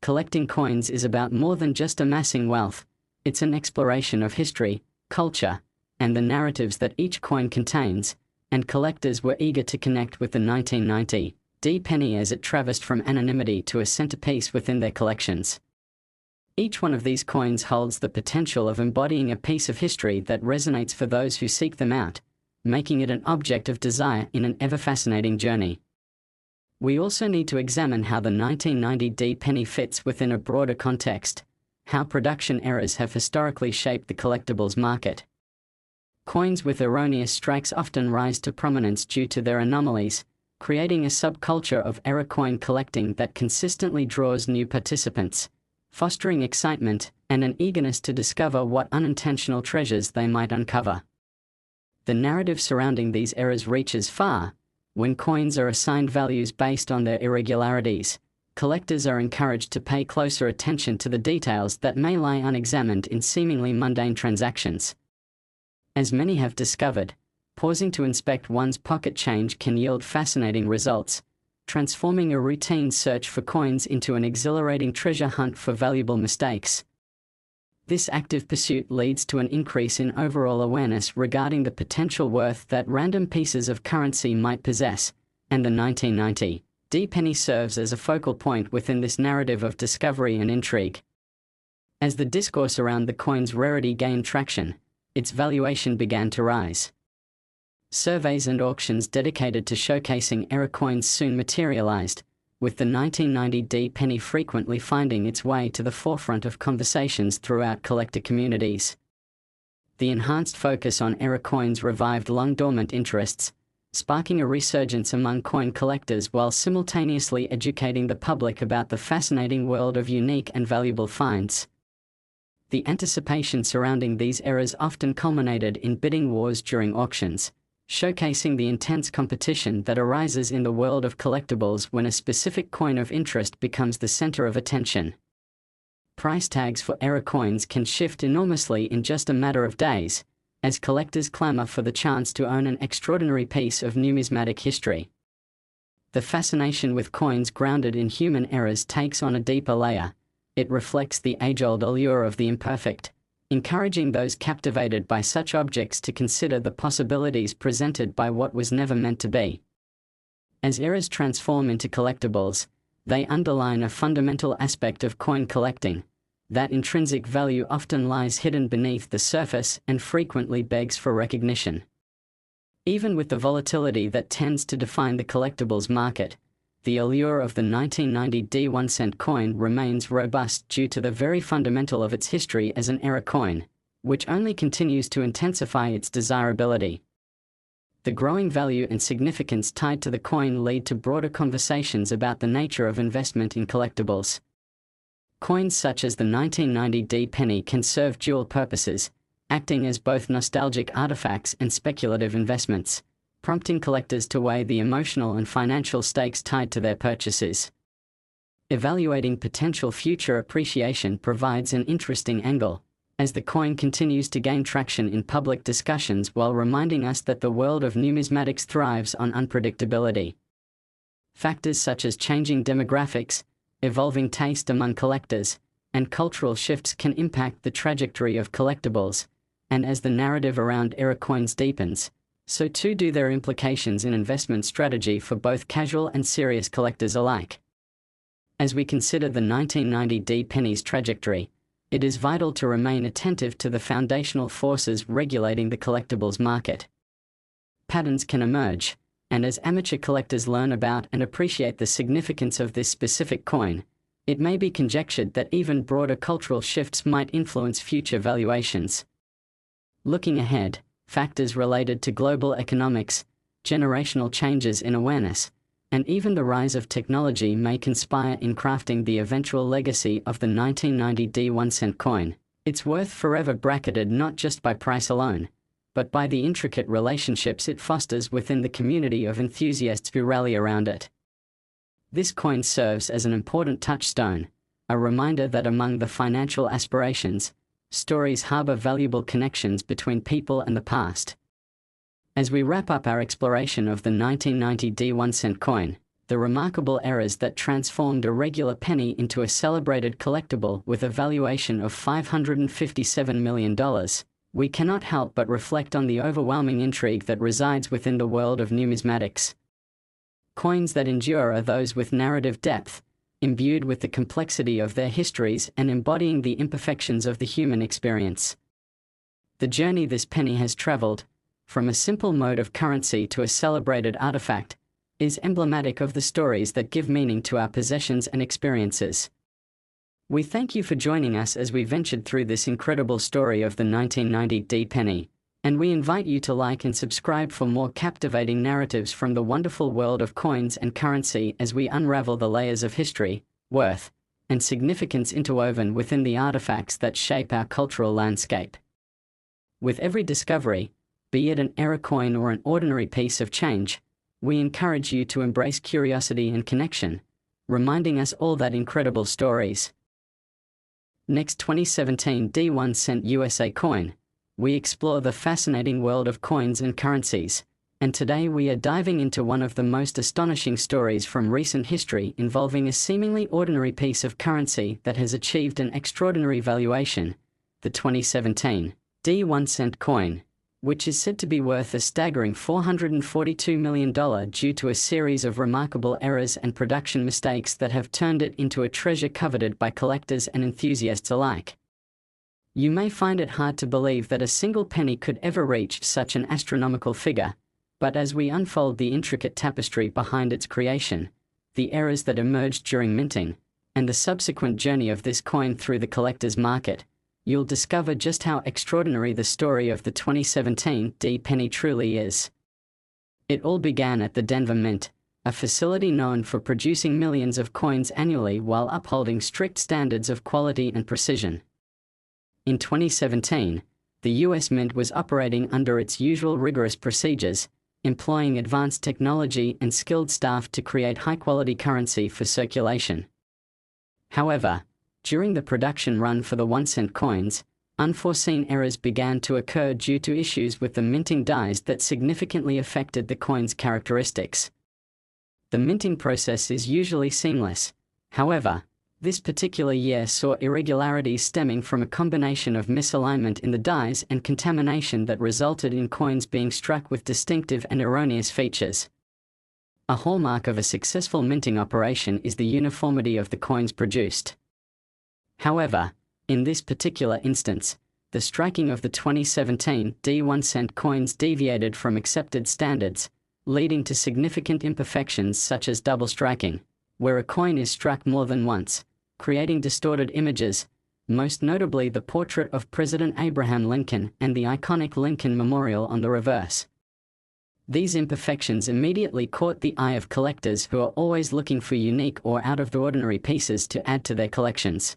Speaker 1: Collecting coins is about more than just amassing wealth, it's an exploration of history, culture, and the narratives that each coin contains, and collectors were eager to connect with the 1990 D penny as it traversed from anonymity to a centerpiece within their collections. Each one of these coins holds the potential of embodying a piece of history that resonates for those who seek them out, making it an object of desire in an ever-fascinating journey. We also need to examine how the 1990 D penny fits within a broader context, how production errors have historically shaped the collectibles market. Coins with erroneous strikes often rise to prominence due to their anomalies, creating a subculture of error coin collecting that consistently draws new participants, fostering excitement and an eagerness to discover what unintentional treasures they might uncover. The narrative surrounding these errors reaches far. When coins are assigned values based on their irregularities, collectors are encouraged to pay closer attention to the details that may lie unexamined in seemingly mundane transactions. As many have discovered, pausing to inspect one's pocket change can yield fascinating results, transforming a routine search for coins into an exhilarating treasure hunt for valuable mistakes. This active pursuit leads to an increase in overall awareness regarding the potential worth that random pieces of currency might possess, and the 1990 D penny serves as a focal point within this narrative of discovery and intrigue. As the discourse around the coin's rarity gained traction, its valuation began to rise. Surveys and auctions dedicated to showcasing error coins soon materialized, with the 1990 D penny frequently finding its way to the forefront of conversations throughout collector communities. The enhanced focus on error coins revived long-dormant interests, sparking a resurgence among coin collectors while simultaneously educating the public about the fascinating world of unique and valuable finds. The anticipation surrounding these errors often culminated in bidding wars during auctions, showcasing the intense competition that arises in the world of collectibles when a specific coin of interest becomes the center of attention. Price tags for error coins can shift enormously in just a matter of days, as collectors clamor for the chance to own an extraordinary piece of numismatic history. The fascination with coins grounded in human errors takes on a deeper layer. It reflects the age-old allure of the imperfect, encouraging those captivated by such objects to consider the possibilities presented by what was never meant to be. As errors transform into collectibles, they underline a fundamental aspect of coin collecting. That intrinsic value often lies hidden beneath the surface and frequently begs for recognition. Even with the volatility that tends to define the collectibles market, the allure of the 1990 D 1-cent coin remains robust due to the very fundamental of its history as an error coin, which only continues to intensify its desirability. The growing value and significance tied to the coin lead to broader conversations about the nature of investment in collectibles. Coins such as the 1990 D penny can serve dual purposes, acting as both nostalgic artifacts and speculative investments, prompting collectors to weigh the emotional and financial stakes tied to their purchases. Evaluating potential future appreciation provides an interesting angle. as the coin continues to gain traction in public discussions while reminding us that the world of numismatics thrives on unpredictability. Factors such as changing demographics, evolving taste among collectors, and cultural shifts can impact the trajectory of collectibles, and as the narrative around era coins deepens, so too do their implications in investment strategy for both casual and serious collectors alike. As we consider the 1990 pennies trajectory, it is vital to remain attentive to the foundational forces regulating the collectibles market. Patterns can emerge, and as amateur collectors learn about and appreciate the significance of this specific coin, it may be conjectured that even broader cultural shifts might influence future valuations. Looking ahead, factors related to global economics, generational changes in awareness, and even the rise of technology may conspire in crafting the eventual legacy of the 1990 1-cent coin, its worth forever bracketed not just by price alone, but by the intricate relationships it fosters within the community of enthusiasts who rally around it. This coin serves as an important touchstone, a reminder that among the financial aspirations, stories harbor valuable connections between people and the past. As we wrap up our exploration of the 1990 1-cent coin, the remarkable eras that transformed a regular penny into a celebrated collectible with a valuation of $557 million, we cannot help but reflect on the overwhelming intrigue that resides within the world of numismatics. Coins that endure are those with narrative depth, imbued with the complexity of their histories and embodying the imperfections of the human experience. The journey this penny has traveled, from a simple mode of currency to a celebrated artifact, is emblematic of the stories that give meaning to our possessions and experiences. We thank you for joining us as we ventured through this incredible story of the 1990 penny, and we invite you to like and subscribe for more captivating narratives from the wonderful world of coins and currency as we unravel the layers of history, worth, and significance interwoven within the artifacts that shape our cultural landscape. With every discovery, be it an era coin or an ordinary piece of change, we encourage you to embrace curiosity and connection, reminding us all that incredible stories. Next 2017 1-cent USA coin, we explore the fascinating world of coins and currencies, and today we are diving into one of the most astonishing stories from recent history involving a seemingly ordinary piece of currency that has achieved an extraordinary valuation, the 2017 1-cent coin, which is said to be worth a staggering $442 million due to a series of remarkable errors and production mistakes that have turned it into a treasure coveted by collectors and enthusiasts alike. You may find it hard to believe that a single penny could ever reach such an astronomical figure, but as we unfold the intricate tapestry behind its creation, the errors that emerged during minting, and the subsequent journey of this coin through the collector's market, you'll discover just how extraordinary the story of the 2017 penny truly is. It all began at the Denver Mint, a facility known for producing millions of coins annually while upholding strict standards of quality and precision. In 2017, the U.S. Mint was operating under its usual rigorous procedures, employing advanced technology and skilled staff to create high-quality currency for circulation. However, during the production run for the 1-cent coins, unforeseen errors began to occur due to issues with the minting dies that significantly affected the coin's characteristics. The minting process is usually seamless. However, this particular year saw irregularities stemming from a combination of misalignment in the dies and contamination that resulted in coins being struck with distinctive and erroneous features. A hallmark of a successful minting operation is the uniformity of the coins produced. However, in this particular instance, the striking of the 2017 1-cent coins deviated from accepted standards, leading to significant imperfections such as double striking, where a coin is struck more than once, creating distorted images, most notably the portrait of President Abraham Lincoln and the iconic Lincoln Memorial on the reverse. These imperfections immediately caught the eye of collectors who are always looking for unique or out-of-the-ordinary pieces to add to their collections.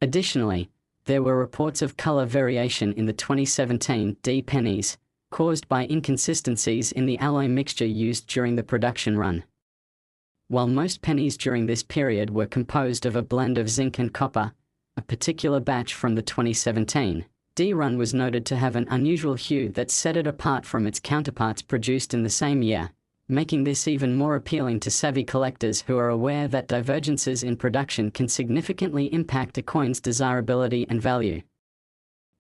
Speaker 1: Additionally, there were reports of color variation in the 2017 pennies, caused by inconsistencies in the alloy mixture used during the production run. While most pennies during this period were composed of a blend of zinc and copper, A particular batch from the 2017 D run was noted to have an unusual hue that set it apart from its counterparts produced in the same year, making this even more appealing to savvy collectors who are aware that divergences in production can significantly impact a coin's desirability and value.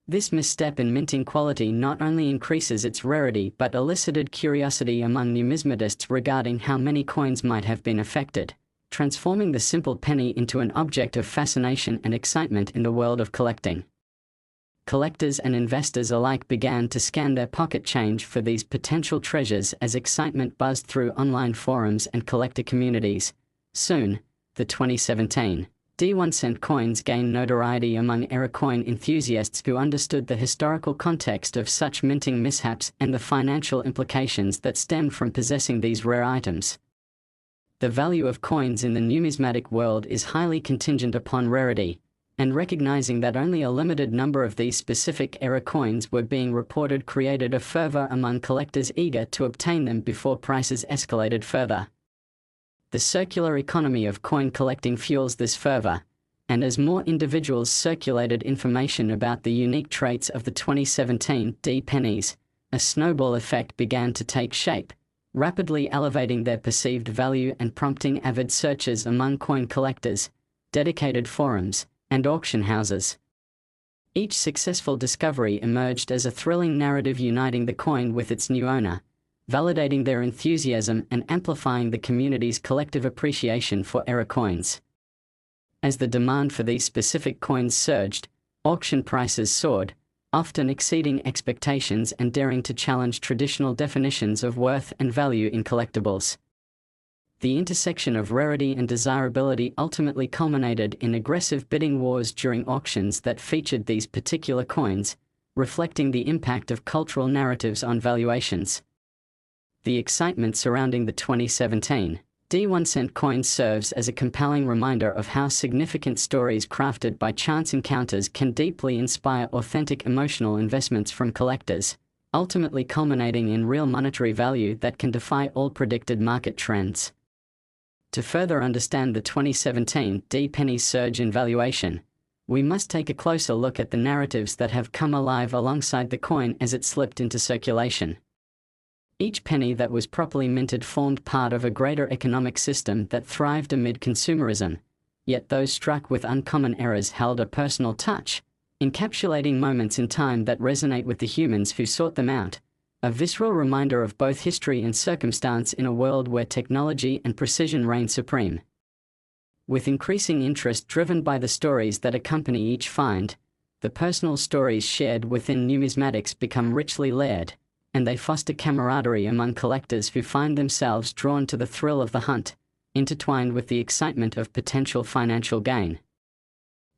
Speaker 1: This misstep in minting quality not only increases its rarity but elicited curiosity among numismatists regarding how many coins might have been affected, transforming the simple penny into an object of fascination and excitement in the world of collecting. Collectors and investors alike began to scan their pocket change for these potential treasures as excitement buzzed through online forums and collector communities. Soon, the 2017 D1 coins gained notoriety among era coin enthusiasts who understood the historical context of such minting mishaps and the financial implications that stemmed from possessing these rare items. The value of coins in the numismatic world is highly contingent upon rarity, and recognizing that only a limited number of these specific era coins were being reported created a fervor among collectors eager to obtain them before prices escalated further. The circular economy of coin collecting fuels this fervor, and as more individuals circulated information about the unique traits of the 2017 D pennies, a snowball effect began to take shape, rapidly elevating their perceived value and prompting avid searches among coin collectors, dedicated forums, and auction houses. Each successful discovery emerged as a thrilling narrative uniting the coin with its new owner, validating their enthusiasm and amplifying the community's collective appreciation for era coins. As the demand for these specific coins surged, auction prices soared, often exceeding expectations and daring to challenge traditional definitions of worth and value in collectibles. The intersection of rarity and desirability ultimately culminated in aggressive bidding wars during auctions that featured these particular coins, reflecting the impact of cultural narratives on valuations. The excitement surrounding the 2017 D1 coin serves as a compelling reminder of how significant stories crafted by chance encounters can deeply inspire authentic emotional investments from collectors, ultimately culminating in real monetary value that can defy all predicted market trends. To further understand the 2017 D penny's surge in valuation, we must take a closer look at the narratives that have come alive alongside the coin as it slipped into circulation. Each penny that was properly minted formed part of a greater economic system that thrived amid consumerism, yet those struck with uncommon eras held a personal touch, encapsulating moments in time that resonate with the humans who sought them out, a visceral reminder of both history and circumstance in a world where technology and precision reign supreme. With increasing interest driven by the stories that accompany each find, the personal stories shared within numismatics become richly layered, and they foster camaraderie among collectors who find themselves drawn to the thrill of the hunt, intertwined with the excitement of potential financial gain.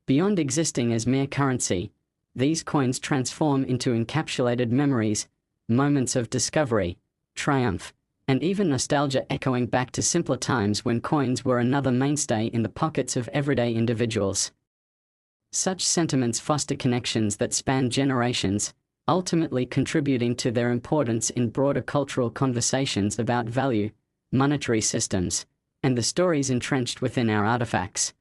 Speaker 1: Beyond existing as mere currency, these coins transform into encapsulated memories, moments of discovery, triumph, and even nostalgia, echoing back to simpler times when coins were another mainstay in the pockets of everyday individuals. Such sentiments foster connections that span generations, ultimately contributing to their importance in broader cultural conversations about value, monetary systems, and the stories entrenched within our artifacts.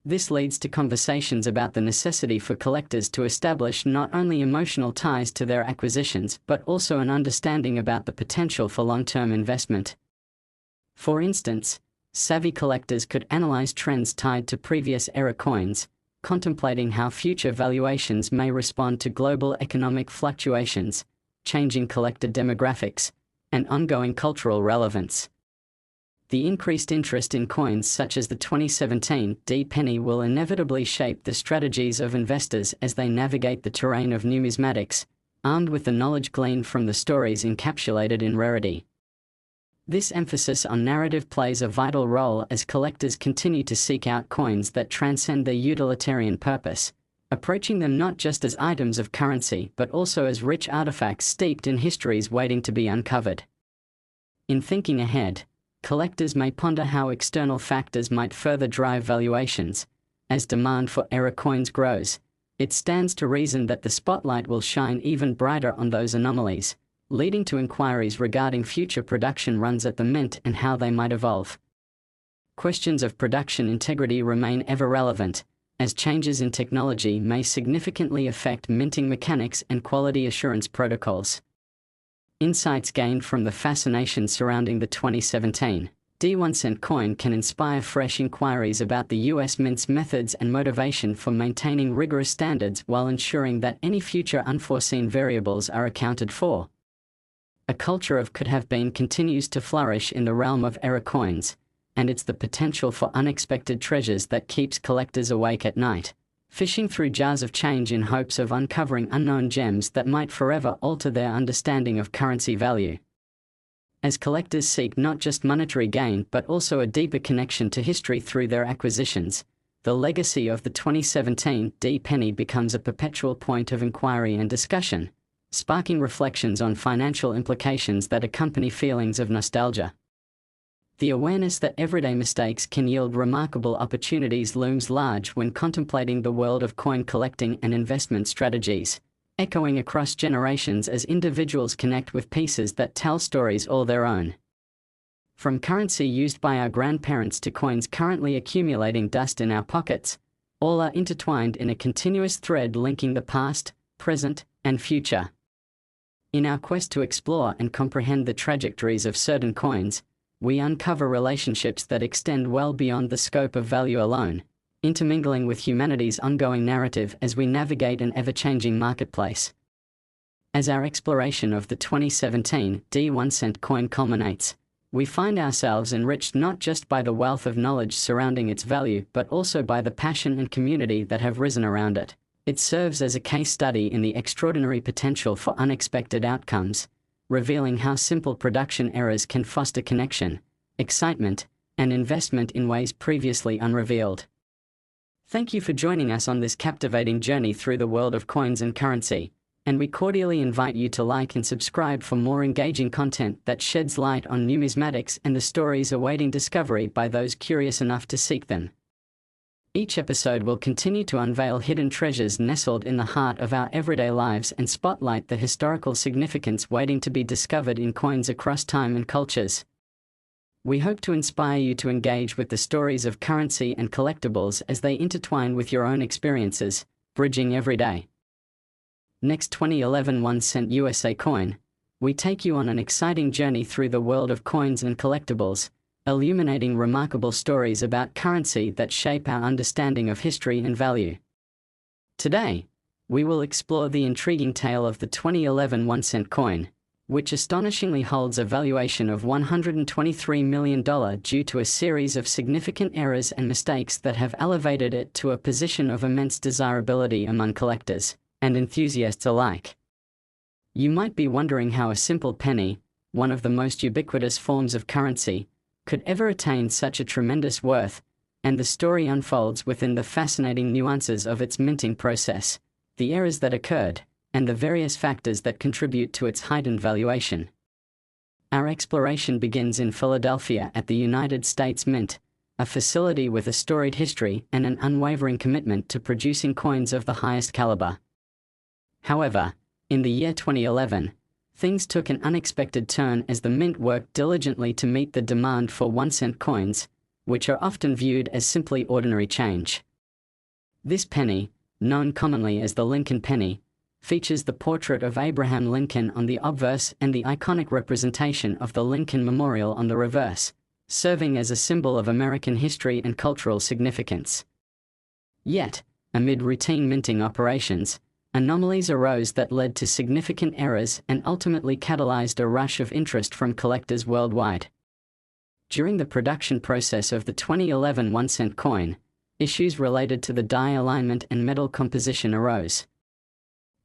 Speaker 1: This leads to conversations about the necessity for collectors to establish not only emotional ties to their acquisitions but also an understanding about the potential for long-term investment. For instance, savvy collectors could analyze trends tied to previous era coins, contemplating how future valuations may respond to global economic fluctuations, changing collector demographics, and ongoing cultural relevance. The increased interest in coins such as the 2017 D penny will inevitably shape the strategies of investors as they navigate the terrain of numismatics, armed with the knowledge gleaned from the stories encapsulated in rarity. This emphasis on narrative plays a vital role as collectors continue to seek out coins that transcend their utilitarian purpose, approaching them not just as items of currency but also as rich artifacts steeped in histories waiting to be uncovered. In thinking ahead, collectors may ponder how external factors might further drive valuations. As demand for era coins grows, it stands to reason that the spotlight will shine even brighter on those anomalies, leading to inquiries regarding future production runs at the mint and how they might evolve. Questions of production integrity remain ever relevant, as changes in technology may significantly affect minting mechanics and quality assurance protocols. Insights gained from the fascination surrounding the 2017 D1 coin can inspire fresh inquiries about the US Mint's methods and motivation for maintaining rigorous standards while ensuring that any future unforeseen variables are accounted for. A culture of could have been continues to flourish in the realm of error coins, and it's the potential for unexpected treasures that keeps collectors awake at night, fishing through jars of change in hopes of uncovering unknown gems that might forever alter their understanding of currency value. As collectors seek not just monetary gain but also a deeper connection to history through their acquisitions, the legacy of the 2017 D penny becomes a perpetual point of inquiry and discussion, sparking reflections on financial implications that accompany feelings of nostalgia. The awareness that everyday mistakes can yield remarkable opportunities looms large when contemplating the world of coin collecting and investment strategies, echoing across generations as individuals connect with pieces that tell stories all their own. From currency used by our grandparents to coins currently accumulating dust in our pockets, all are intertwined in a continuous thread linking the past, present, and future. In our quest to explore and comprehend the trajectories of certain coins, we uncover relationships that extend well beyond the scope of value alone, intermingling with humanity's ongoing narrative as we navigate an ever-changing marketplace. As our exploration of the 2017 D1 coin culminates, we find ourselves enriched not just by the wealth of knowledge surrounding its value but also by the passion and community that have risen around it. It serves as a case study in the extraordinary potential for unexpected outcomes, revealing how simple production errors can foster connection, excitement, and investment in ways previously unrevealed. Thank you for joining us on this captivating journey through the world of coins and currency, and we cordially invite you to like and subscribe for more engaging content that sheds light on numismatics and the stories awaiting discovery by those curious enough to seek them. Each episode will continue to unveil hidden treasures nestled in the heart of our everyday lives and spotlight the historical significance waiting to be discovered in coins across time and cultures. We hope to inspire you to engage with the stories of currency and collectibles as they intertwine with your own experiences, bridging every day. Next 2011 1 USA coin, we take you on an exciting journey through the world of coins and collectibles, illuminating remarkable stories about currency that shape our understanding of history and value. Today, we will explore the intriguing tale of the 2011 1 coin, which astonishingly holds a valuation of $123 million due to a series of significant errors and mistakes that have elevated it to a position of immense desirability among collectors and enthusiasts alike. You might be wondering how a simple penny, one of the most ubiquitous forms of currency, could ever attain such a tremendous worth, and the story unfolds within the fascinating nuances of its minting process, the errors that occurred, and the various factors that contribute to its heightened valuation. Our exploration begins in Philadelphia at the United States Mint, a facility with a storied history and an unwavering commitment to producing coins of the highest caliber. However, in the year 2011, things took an unexpected turn as the Mint worked diligently to meet the demand for 1 coins, which are often viewed as simply ordinary change. This penny, known commonly as the Lincoln penny, features the portrait of Abraham Lincoln on the obverse and the iconic representation of the Lincoln Memorial on the reverse, serving as a symbol of American history and cultural significance. Yet, amid routine minting operations, anomalies arose that led to significant errors and ultimately catalyzed a rush of interest from collectors worldwide. During the production process of the 2011 1 coin, issues related to the die alignment and metal composition arose.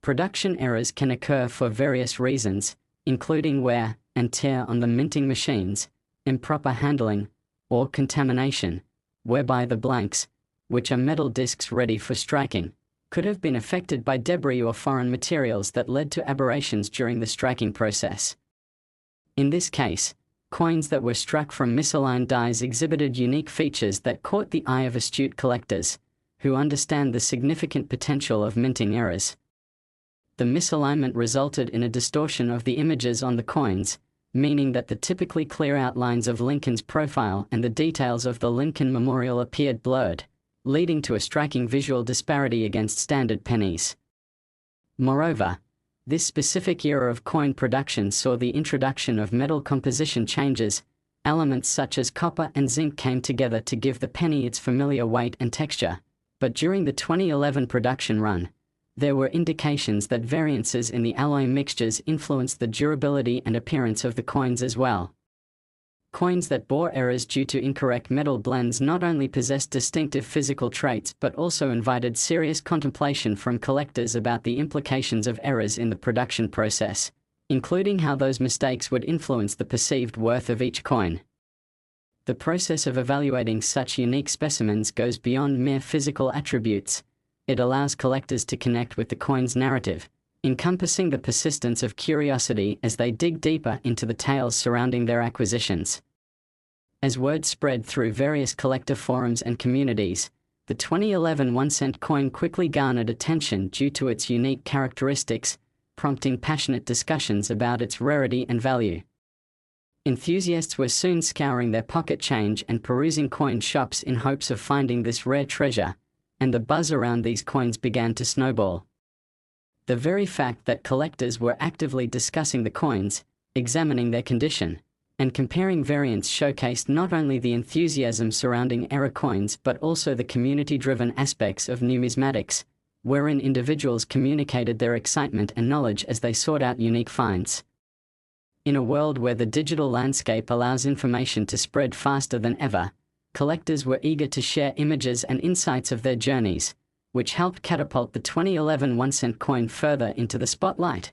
Speaker 1: Production errors can occur for various reasons, including wear and tear on the minting machines, improper handling, or contamination, whereby the blanks, which are metal discs ready for striking, could have been affected by debris or foreign materials that led to aberrations during the striking process. In this case, coins that were struck from misaligned dies exhibited unique features that caught the eye of astute collectors, who understand the significant potential of minting errors. The misalignment resulted in a distortion of the images on the coins, meaning that the typically clear outlines of Lincoln's profile and the details of the Lincoln Memorial appeared blurred, leading to a striking visual disparity against standard pennies. Moreover, this specific era of coin production saw the introduction of metal composition changes. Elements such as copper and zinc came together to give the penny its familiar weight and texture, but during the 2011 production run, there were indications that variances in the alloy mixtures influenced the durability and appearance of the coins as well. Coins that bore errors due to incorrect metal blends not only possessed distinctive physical traits but also invited serious contemplation from collectors about the implications of errors in the production process, including how those mistakes would influence the perceived worth of each coin. The process of evaluating such unique specimens goes beyond mere physical attributes. It allows collectors to connect with the coin's narrative, encompassing the persistence of curiosity as they dig deeper into the tales surrounding their acquisitions. As word spread through various collector forums and communities, the 2011 1-cent coin quickly garnered attention due to its unique characteristics, prompting passionate discussions about its rarity and value. Enthusiasts were soon scouring their pocket change and perusing coin shops in hopes of finding this rare treasure, and the buzz around these coins began to snowball. The very fact that collectors were actively discussing the coins, examining their condition, and comparing variants showcased not only the enthusiasm surrounding era coins but also the community-driven aspects of numismatics, wherein individuals communicated their excitement and knowledge as they sought out unique finds. In a world where the digital landscape allows information to spread faster than ever, collectors were eager to share images and insights of their journeys, which helped catapult the 2011 1-cent coin further into the spotlight.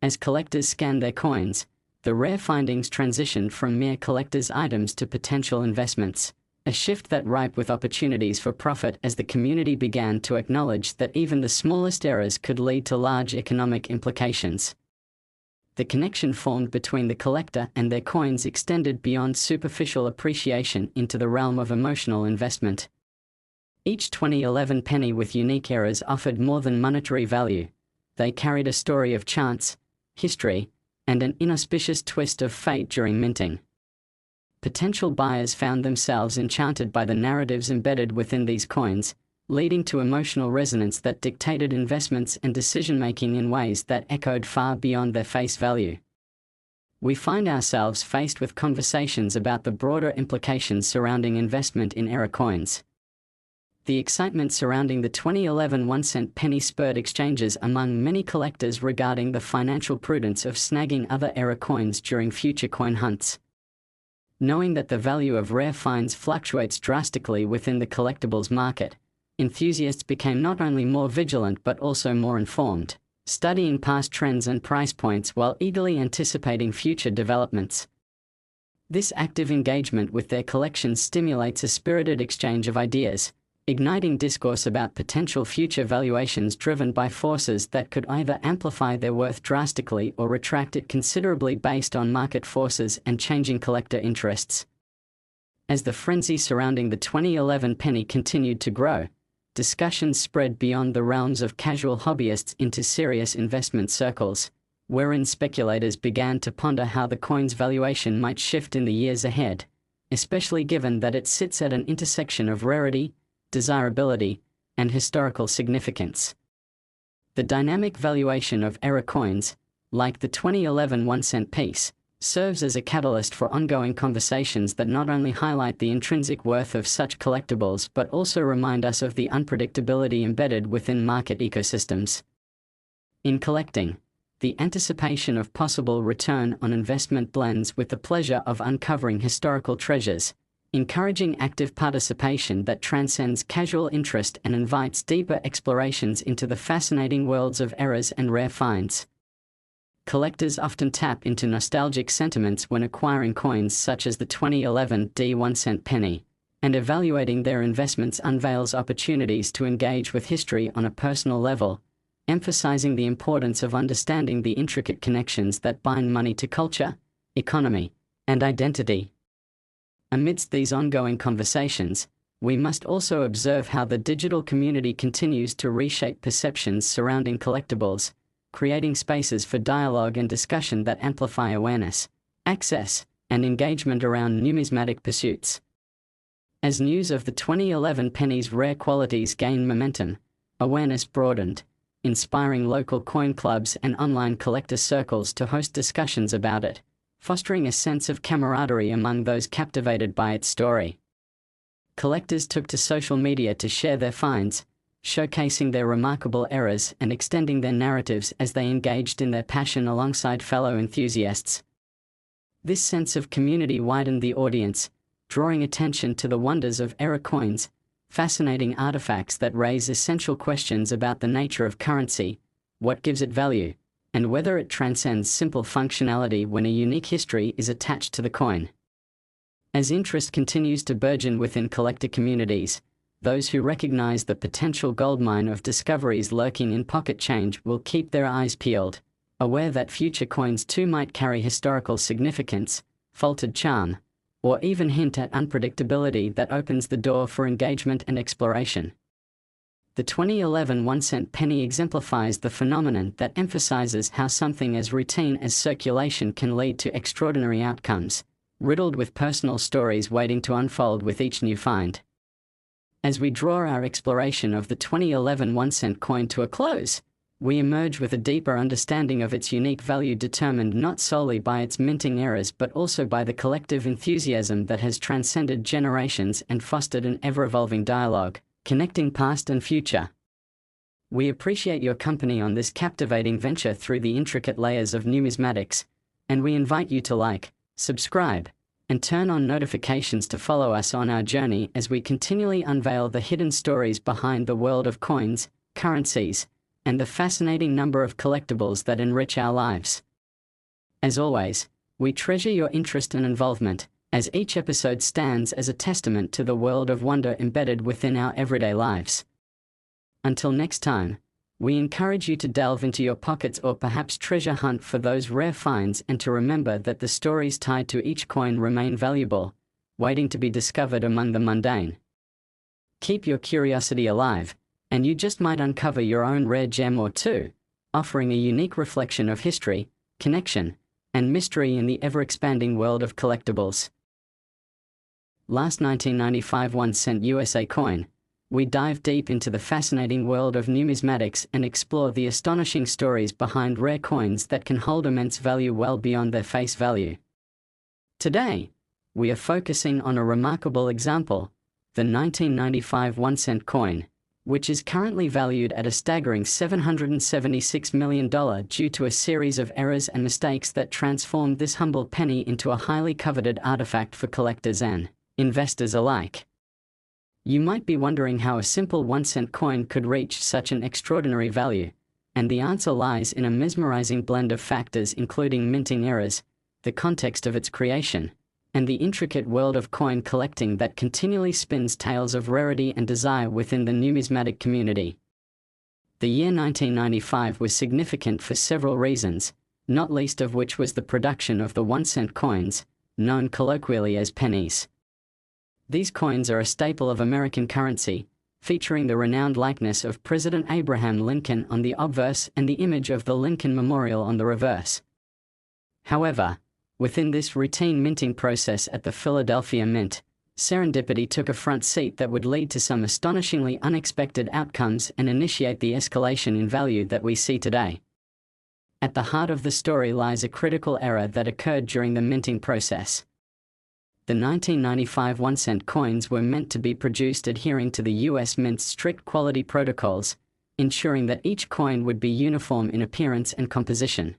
Speaker 1: As collectors scanned their coins, the rare findings transitioned from mere collectors' items to potential investments, a shift that ripe with opportunities for profit as the community began to acknowledge that even the smallest errors could lead to large economic implications. The connection formed between the collector and their coins extended beyond superficial appreciation into the realm of emotional investment. Each 2011 penny with unique errors offered more than monetary value. They carried a story of chance, history, and an inauspicious twist of fate during minting. Potential buyers found themselves enchanted by the narratives embedded within these coins, leading to emotional resonance that dictated investments and decision-making in ways that echoed far beyond their face value. We find ourselves faced with conversations about the broader implications surrounding investment in era coins. The excitement surrounding the 2011 1-cent penny spurred exchanges among many collectors regarding the financial prudence of snagging other era coins during future coin hunts. Knowing that the value of rare finds fluctuates drastically within the collectibles market, enthusiasts became not only more vigilant but also more informed, studying past trends and price points while eagerly anticipating future developments. This active engagement with their collections stimulates a spirited exchange of ideas, igniting discourse about potential future valuations driven by forces that could either amplify their worth drastically or retract it considerably based on market forces and changing collector interests. As the frenzy surrounding the 2011 penny continued to grow, discussions spread beyond the realms of casual hobbyists into serious investment circles, wherein speculators began to ponder how the coin's valuation might shift in the years ahead, especially given that it sits at an intersection of rarity, desirability, and historical significance. The dynamic valuation of era coins, like the 2011 1-cent piece, serves as a catalyst for ongoing conversations that not only highlight the intrinsic worth of such collectibles but also remind us of the unpredictability embedded within market ecosystems. In collecting, the anticipation of possible return on investment blends with the pleasure of uncovering historical treasures, encouraging active participation that transcends casual interest and invites deeper explorations into the fascinating worlds of eras and rare finds. Collectors often tap into nostalgic sentiments when acquiring coins such as the 2011 1-cent penny, and evaluating their investments unveils opportunities to engage with history on a personal level, emphasizing the importance of understanding the intricate connections that bind money to culture, economy, and identity. Amidst these ongoing conversations, we must also observe how the digital community continues to reshape perceptions surrounding collectibles, creating spaces for dialogue and discussion that amplify awareness, access, and engagement around numismatic pursuits. As news of the 2011 pennies' rare qualities gained momentum, awareness broadened, inspiring local coin clubs and online collector circles to host discussions about it, fostering a sense of camaraderie among those captivated by its story. Collectors took to social media to share their finds, showcasing their remarkable eras and extending their narratives as they engaged in their passion alongside fellow enthusiasts. This sense of community widened the audience, drawing attention to the wonders of era coins, fascinating artifacts that raise essential questions about the nature of currency, what gives it value, and whether it transcends simple functionality when a unique history is attached to the coin. As interest continues to burgeon within collector communities, those who recognize the potential goldmine of discoveries lurking in pocket change will keep their eyes peeled, aware that future coins too might carry historical significance, faltered charm, or even hint at unpredictability that opens the door for engagement and exploration. The 2011 1-cent penny exemplifies the phenomenon that emphasizes how something as routine as circulation can lead to extraordinary outcomes, riddled with personal stories waiting to unfold with each new find. As we draw our exploration of the 2011 1-cent coin to a close, we emerge with a deeper understanding of its unique value determined not solely by its minting eras but also by the collective enthusiasm that has transcended generations and fostered an ever-evolving dialogue, connecting past and future. We appreciate your company on this captivating venture through the intricate layers of numismatics, and we invite you to like, subscribe, and turn on notifications to follow us on our journey as we continually unveil the hidden stories behind the world of coins, currencies, and the fascinating number of collectibles that enrich our lives. As always, we treasure your interest and involvement, as each episode stands as a testament to the world of wonder embedded within our everyday lives. Until next time, we encourage you to delve into your pockets or perhaps treasure hunt for those rare finds and to remember that the stories tied to each coin remain valuable, waiting to be discovered among the mundane. Keep your curiosity alive, and you just might uncover your own rare gem or two, offering a unique reflection of history, connection, and mystery in the ever-expanding world of collectibles. Last 1995 1-cent USA coin, we dive deep into the fascinating world of numismatics and explore the astonishing stories behind rare coins that can hold immense value well beyond their face value. Today, we are focusing on a remarkable example, the 1995 1-cent coin, which is currently valued at a staggering $776 million due to a series of errors and mistakes that transformed this humble penny into a highly coveted artifact for collectors and investors alike. You might be wondering how a simple 1-cent coin could reach such an extraordinary value, and the answer lies in a mesmerizing blend of factors including minting errors, the context of its creation, and the intricate world of coin collecting that continually spins tales of rarity and desire within the numismatic community. The year 1995 was significant for several reasons, not least of which was the production of the 1-cent coins, known colloquially as pennies. These coins are a staple of American currency, featuring the renowned likeness of President Abraham Lincoln on the obverse and the image of the Lincoln Memorial on the reverse. However, within this routine minting process at the Philadelphia Mint, serendipity took a front seat that would lead to some astonishingly unexpected outcomes and initiate the escalation in value that we see today. At the heart of the story lies a critical error that occurred during the minting process. The 1995 1-cent coins were meant to be produced adhering to the U.S. Mint's strict quality protocols, ensuring that each coin would be uniform in appearance and composition.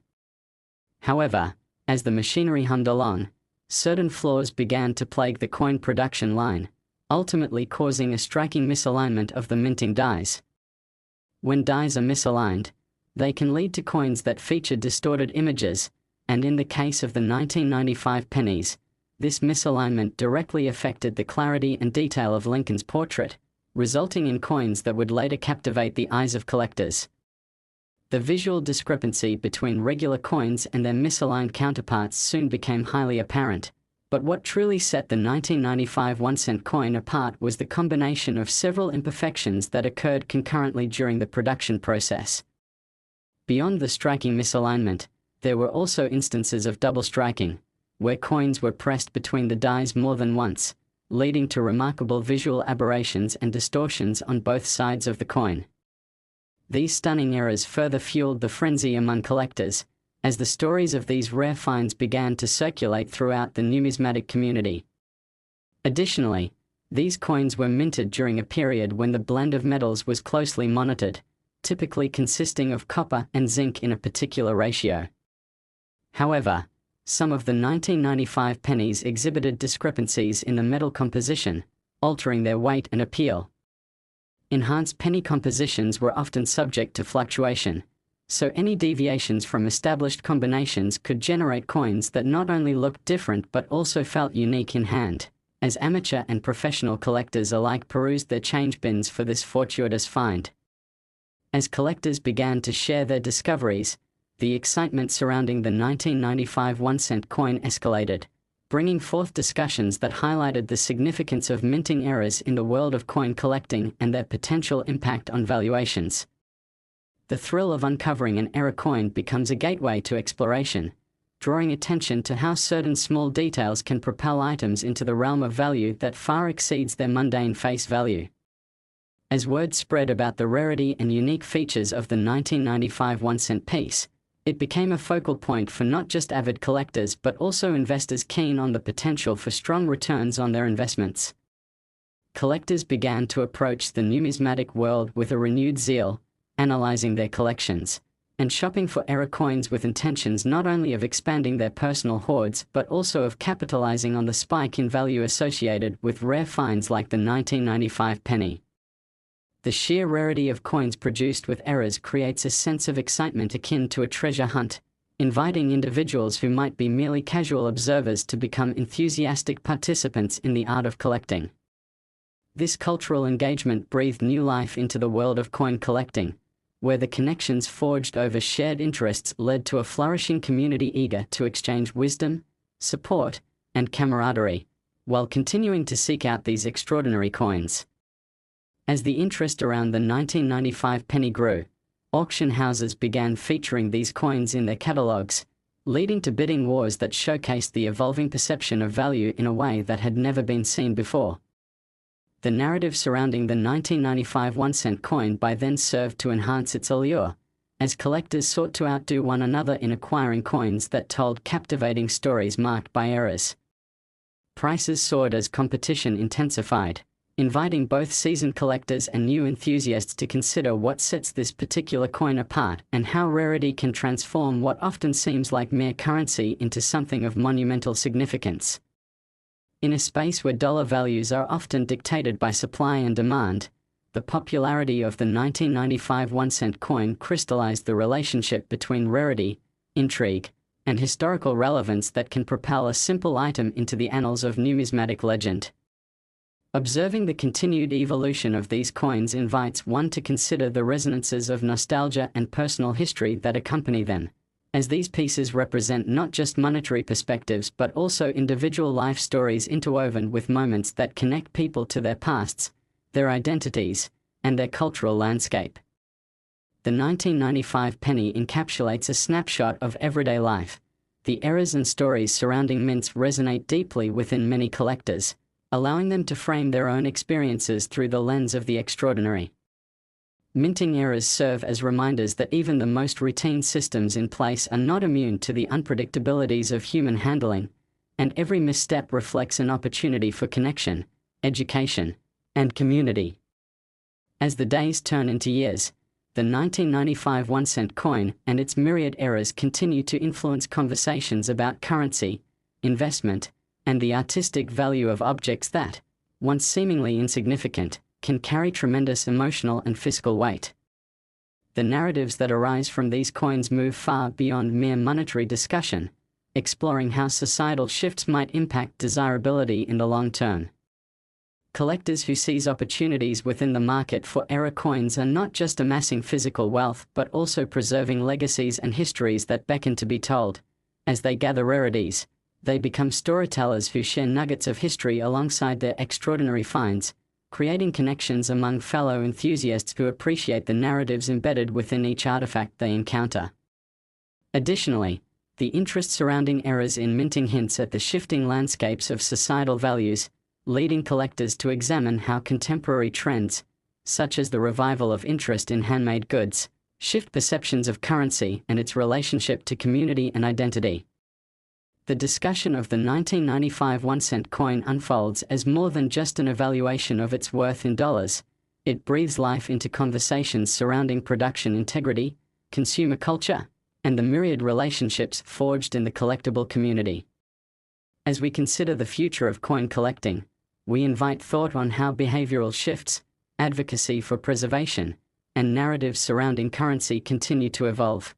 Speaker 1: However, as the machinery hummed along, certain flaws began to plague the coin production line, ultimately causing a striking misalignment of the minting dies. When dies are misaligned, they can lead to coins that feature distorted images, and in the case of the 1995 pennies, this misalignment directly affected the clarity and detail of Lincoln's portrait, resulting in coins that would later captivate the eyes of collectors. The visual discrepancy between regular coins and their misaligned counterparts soon became highly apparent, but what truly set the 1995 1-cent coin apart was the combination of several imperfections that occurred concurrently during the production process. Beyond the striking misalignment, there were also instances of double striking, where coins were pressed between the dies more than once, leading to remarkable visual aberrations and distortions on both sides of the coin. These stunning errors further fueled the frenzy among collectors, as the stories of these rare finds began to circulate throughout the numismatic community. Additionally, these coins were minted during a period when the blend of metals was closely monitored, typically consisting of copper and zinc in a particular ratio. However, some of the 1995 pennies exhibited discrepancies in the metal composition, altering their weight and appeal. Enhanced penny compositions were often subject to fluctuation, so any deviations from established combinations could generate coins that not only looked different but also felt unique in hand, as amateur and professional collectors alike perused their change bins for this fortuitous find. As collectors began to share their discoveries, the excitement surrounding the 1995 1-cent coin escalated, bringing forth discussions that highlighted the significance of minting errors in the world of coin collecting and their potential impact on valuations. The thrill of uncovering an error coin becomes a gateway to exploration, drawing attention to how certain small details can propel items into the realm of value that far exceeds their mundane face value. As word spread about the rarity and unique features of the 1995 1-cent piece, it became a focal point for not just avid collectors but also investors keen on the potential for strong returns on their investments. Collectors began to approach the numismatic world with a renewed zeal, analyzing their collections, and shopping for error coins with intentions not only of expanding their personal hoards but also of capitalizing on the spike in value associated with rare finds like the 1995 penny. The sheer rarity of coins produced with errors creates a sense of excitement akin to a treasure hunt, inviting individuals who might be merely casual observers to become enthusiastic participants in the art of collecting. This cultural engagement breathed new life into the world of coin collecting, where the connections forged over shared interests led to a flourishing community eager to exchange wisdom, support, and camaraderie, while continuing to seek out these extraordinary coins. As the interest around the 1995 penny grew, auction houses began featuring these coins in their catalogues, leading to bidding wars that showcased the evolving perception of value in a way that had never been seen before. The narrative surrounding the 1995 1-cent coin by then served to enhance its allure, as collectors sought to outdo one another in acquiring coins that told captivating stories marked by errors. Prices soared as competition intensified, inviting both seasoned collectors and new enthusiasts to consider what sets this particular coin apart and how rarity can transform what often seems like mere currency into something of monumental significance. In a space where dollar values are often dictated by supply and demand, the popularity of the 1995 1-cent coin crystallized the relationship between rarity, intrigue, and historical relevance that can propel a simple item into the annals of numismatic legend. Observing the continued evolution of these coins invites one to consider the resonances of nostalgia and personal history that accompany them, as these pieces represent not just monetary perspectives but also individual life stories interwoven with moments that connect people to their pasts, their identities, and their cultural landscape. The 1995 penny encapsulates a snapshot of everyday life. The errors and stories surrounding mints resonate deeply within many collectors, allowing them to frame their own experiences through the lens of the extraordinary. Minting errors serve as reminders that even the most routine systems in place are not immune to the unpredictabilities of human handling, and every misstep reflects an opportunity for connection, education, and community. As the days turn into years, the 1995 1-cent coin and its myriad errors continue to influence conversations about currency, investment, and the artistic value of objects that, once seemingly insignificant, can carry tremendous emotional and fiscal weight. The narratives that arise from these coins move far beyond mere monetary discussion, exploring how societal shifts might impact desirability in the long term. Collectors who seize opportunities within the market for error coins are not just amassing physical wealth but also preserving legacies and histories that beckon to be told. As they gather rarities, they become storytellers who share nuggets of history alongside their extraordinary finds, creating connections among fellow enthusiasts who appreciate the narratives embedded within each artifact they encounter. Additionally, the interest surrounding errors in minting hints at the shifting landscapes of societal values, leading collectors to examine how contemporary trends, such as the revival of interest in handmade goods, shift perceptions of currency and its relationship to community and identity. The discussion of the 1995 1-cent coin unfolds as more than just an evaluation of its worth in dollars. It breathes life into conversations surrounding production integrity, consumer culture, and the myriad relationships forged in the collectible community. As we consider the future of coin collecting, we invite thought on how behavioral shifts, advocacy for preservation, and narratives surrounding currency continue to evolve.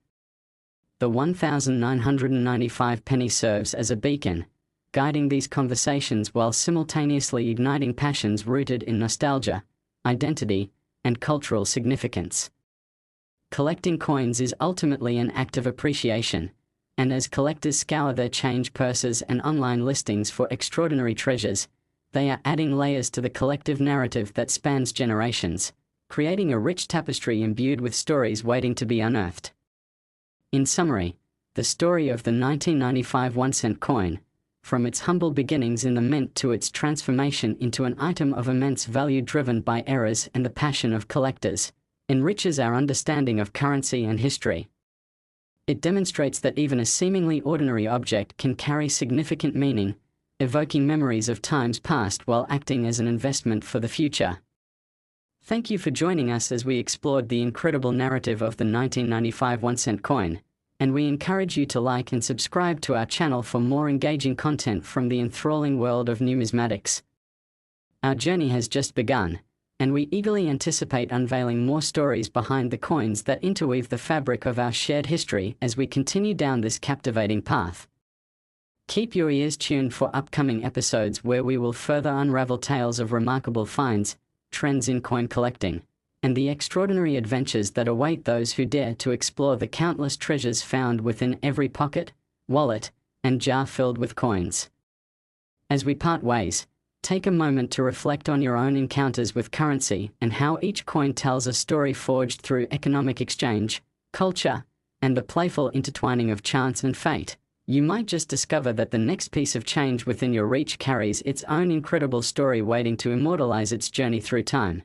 Speaker 1: The 1,995 penny serves as a beacon, guiding these conversations while simultaneously igniting passions rooted in nostalgia, identity, and cultural significance. Collecting coins is ultimately an act of appreciation, and as collectors scour their change purses and online listings for extraordinary treasures, they are adding layers to the collective narrative that spans generations, creating a rich tapestry imbued with stories waiting to be unearthed. In summary, the story of the 1995 1-cent coin, from its humble beginnings in the mint to its transformation into an item of immense value driven by eras and the passion of collectors, enriches our understanding of currency and history. It demonstrates that even a seemingly ordinary object can carry significant meaning, evoking memories of times past while acting as an investment for the future. Thank you for joining us as we explored the incredible narrative of the 1995 1-cent coin, and we encourage you to like and subscribe to our channel for more engaging content from the enthralling world of numismatics. Our journey has just begun, and we eagerly anticipate unveiling more stories behind the coins that interweave the fabric of our shared history as we continue down this captivating path. Keep your ears tuned for upcoming episodes where we will further unravel tales of remarkable finds, trends in coin collecting, and the extraordinary adventures that await those who dare to explore the countless treasures found within every pocket, wallet, and jar filled with coins. As we part ways, take a moment to reflect on your own encounters with currency and how each coin tells a story forged through economic exchange, culture, and the playful intertwining of chance and fate. You might just discover that the next piece of change within your reach carries its own incredible story waiting to immortalize its journey through time.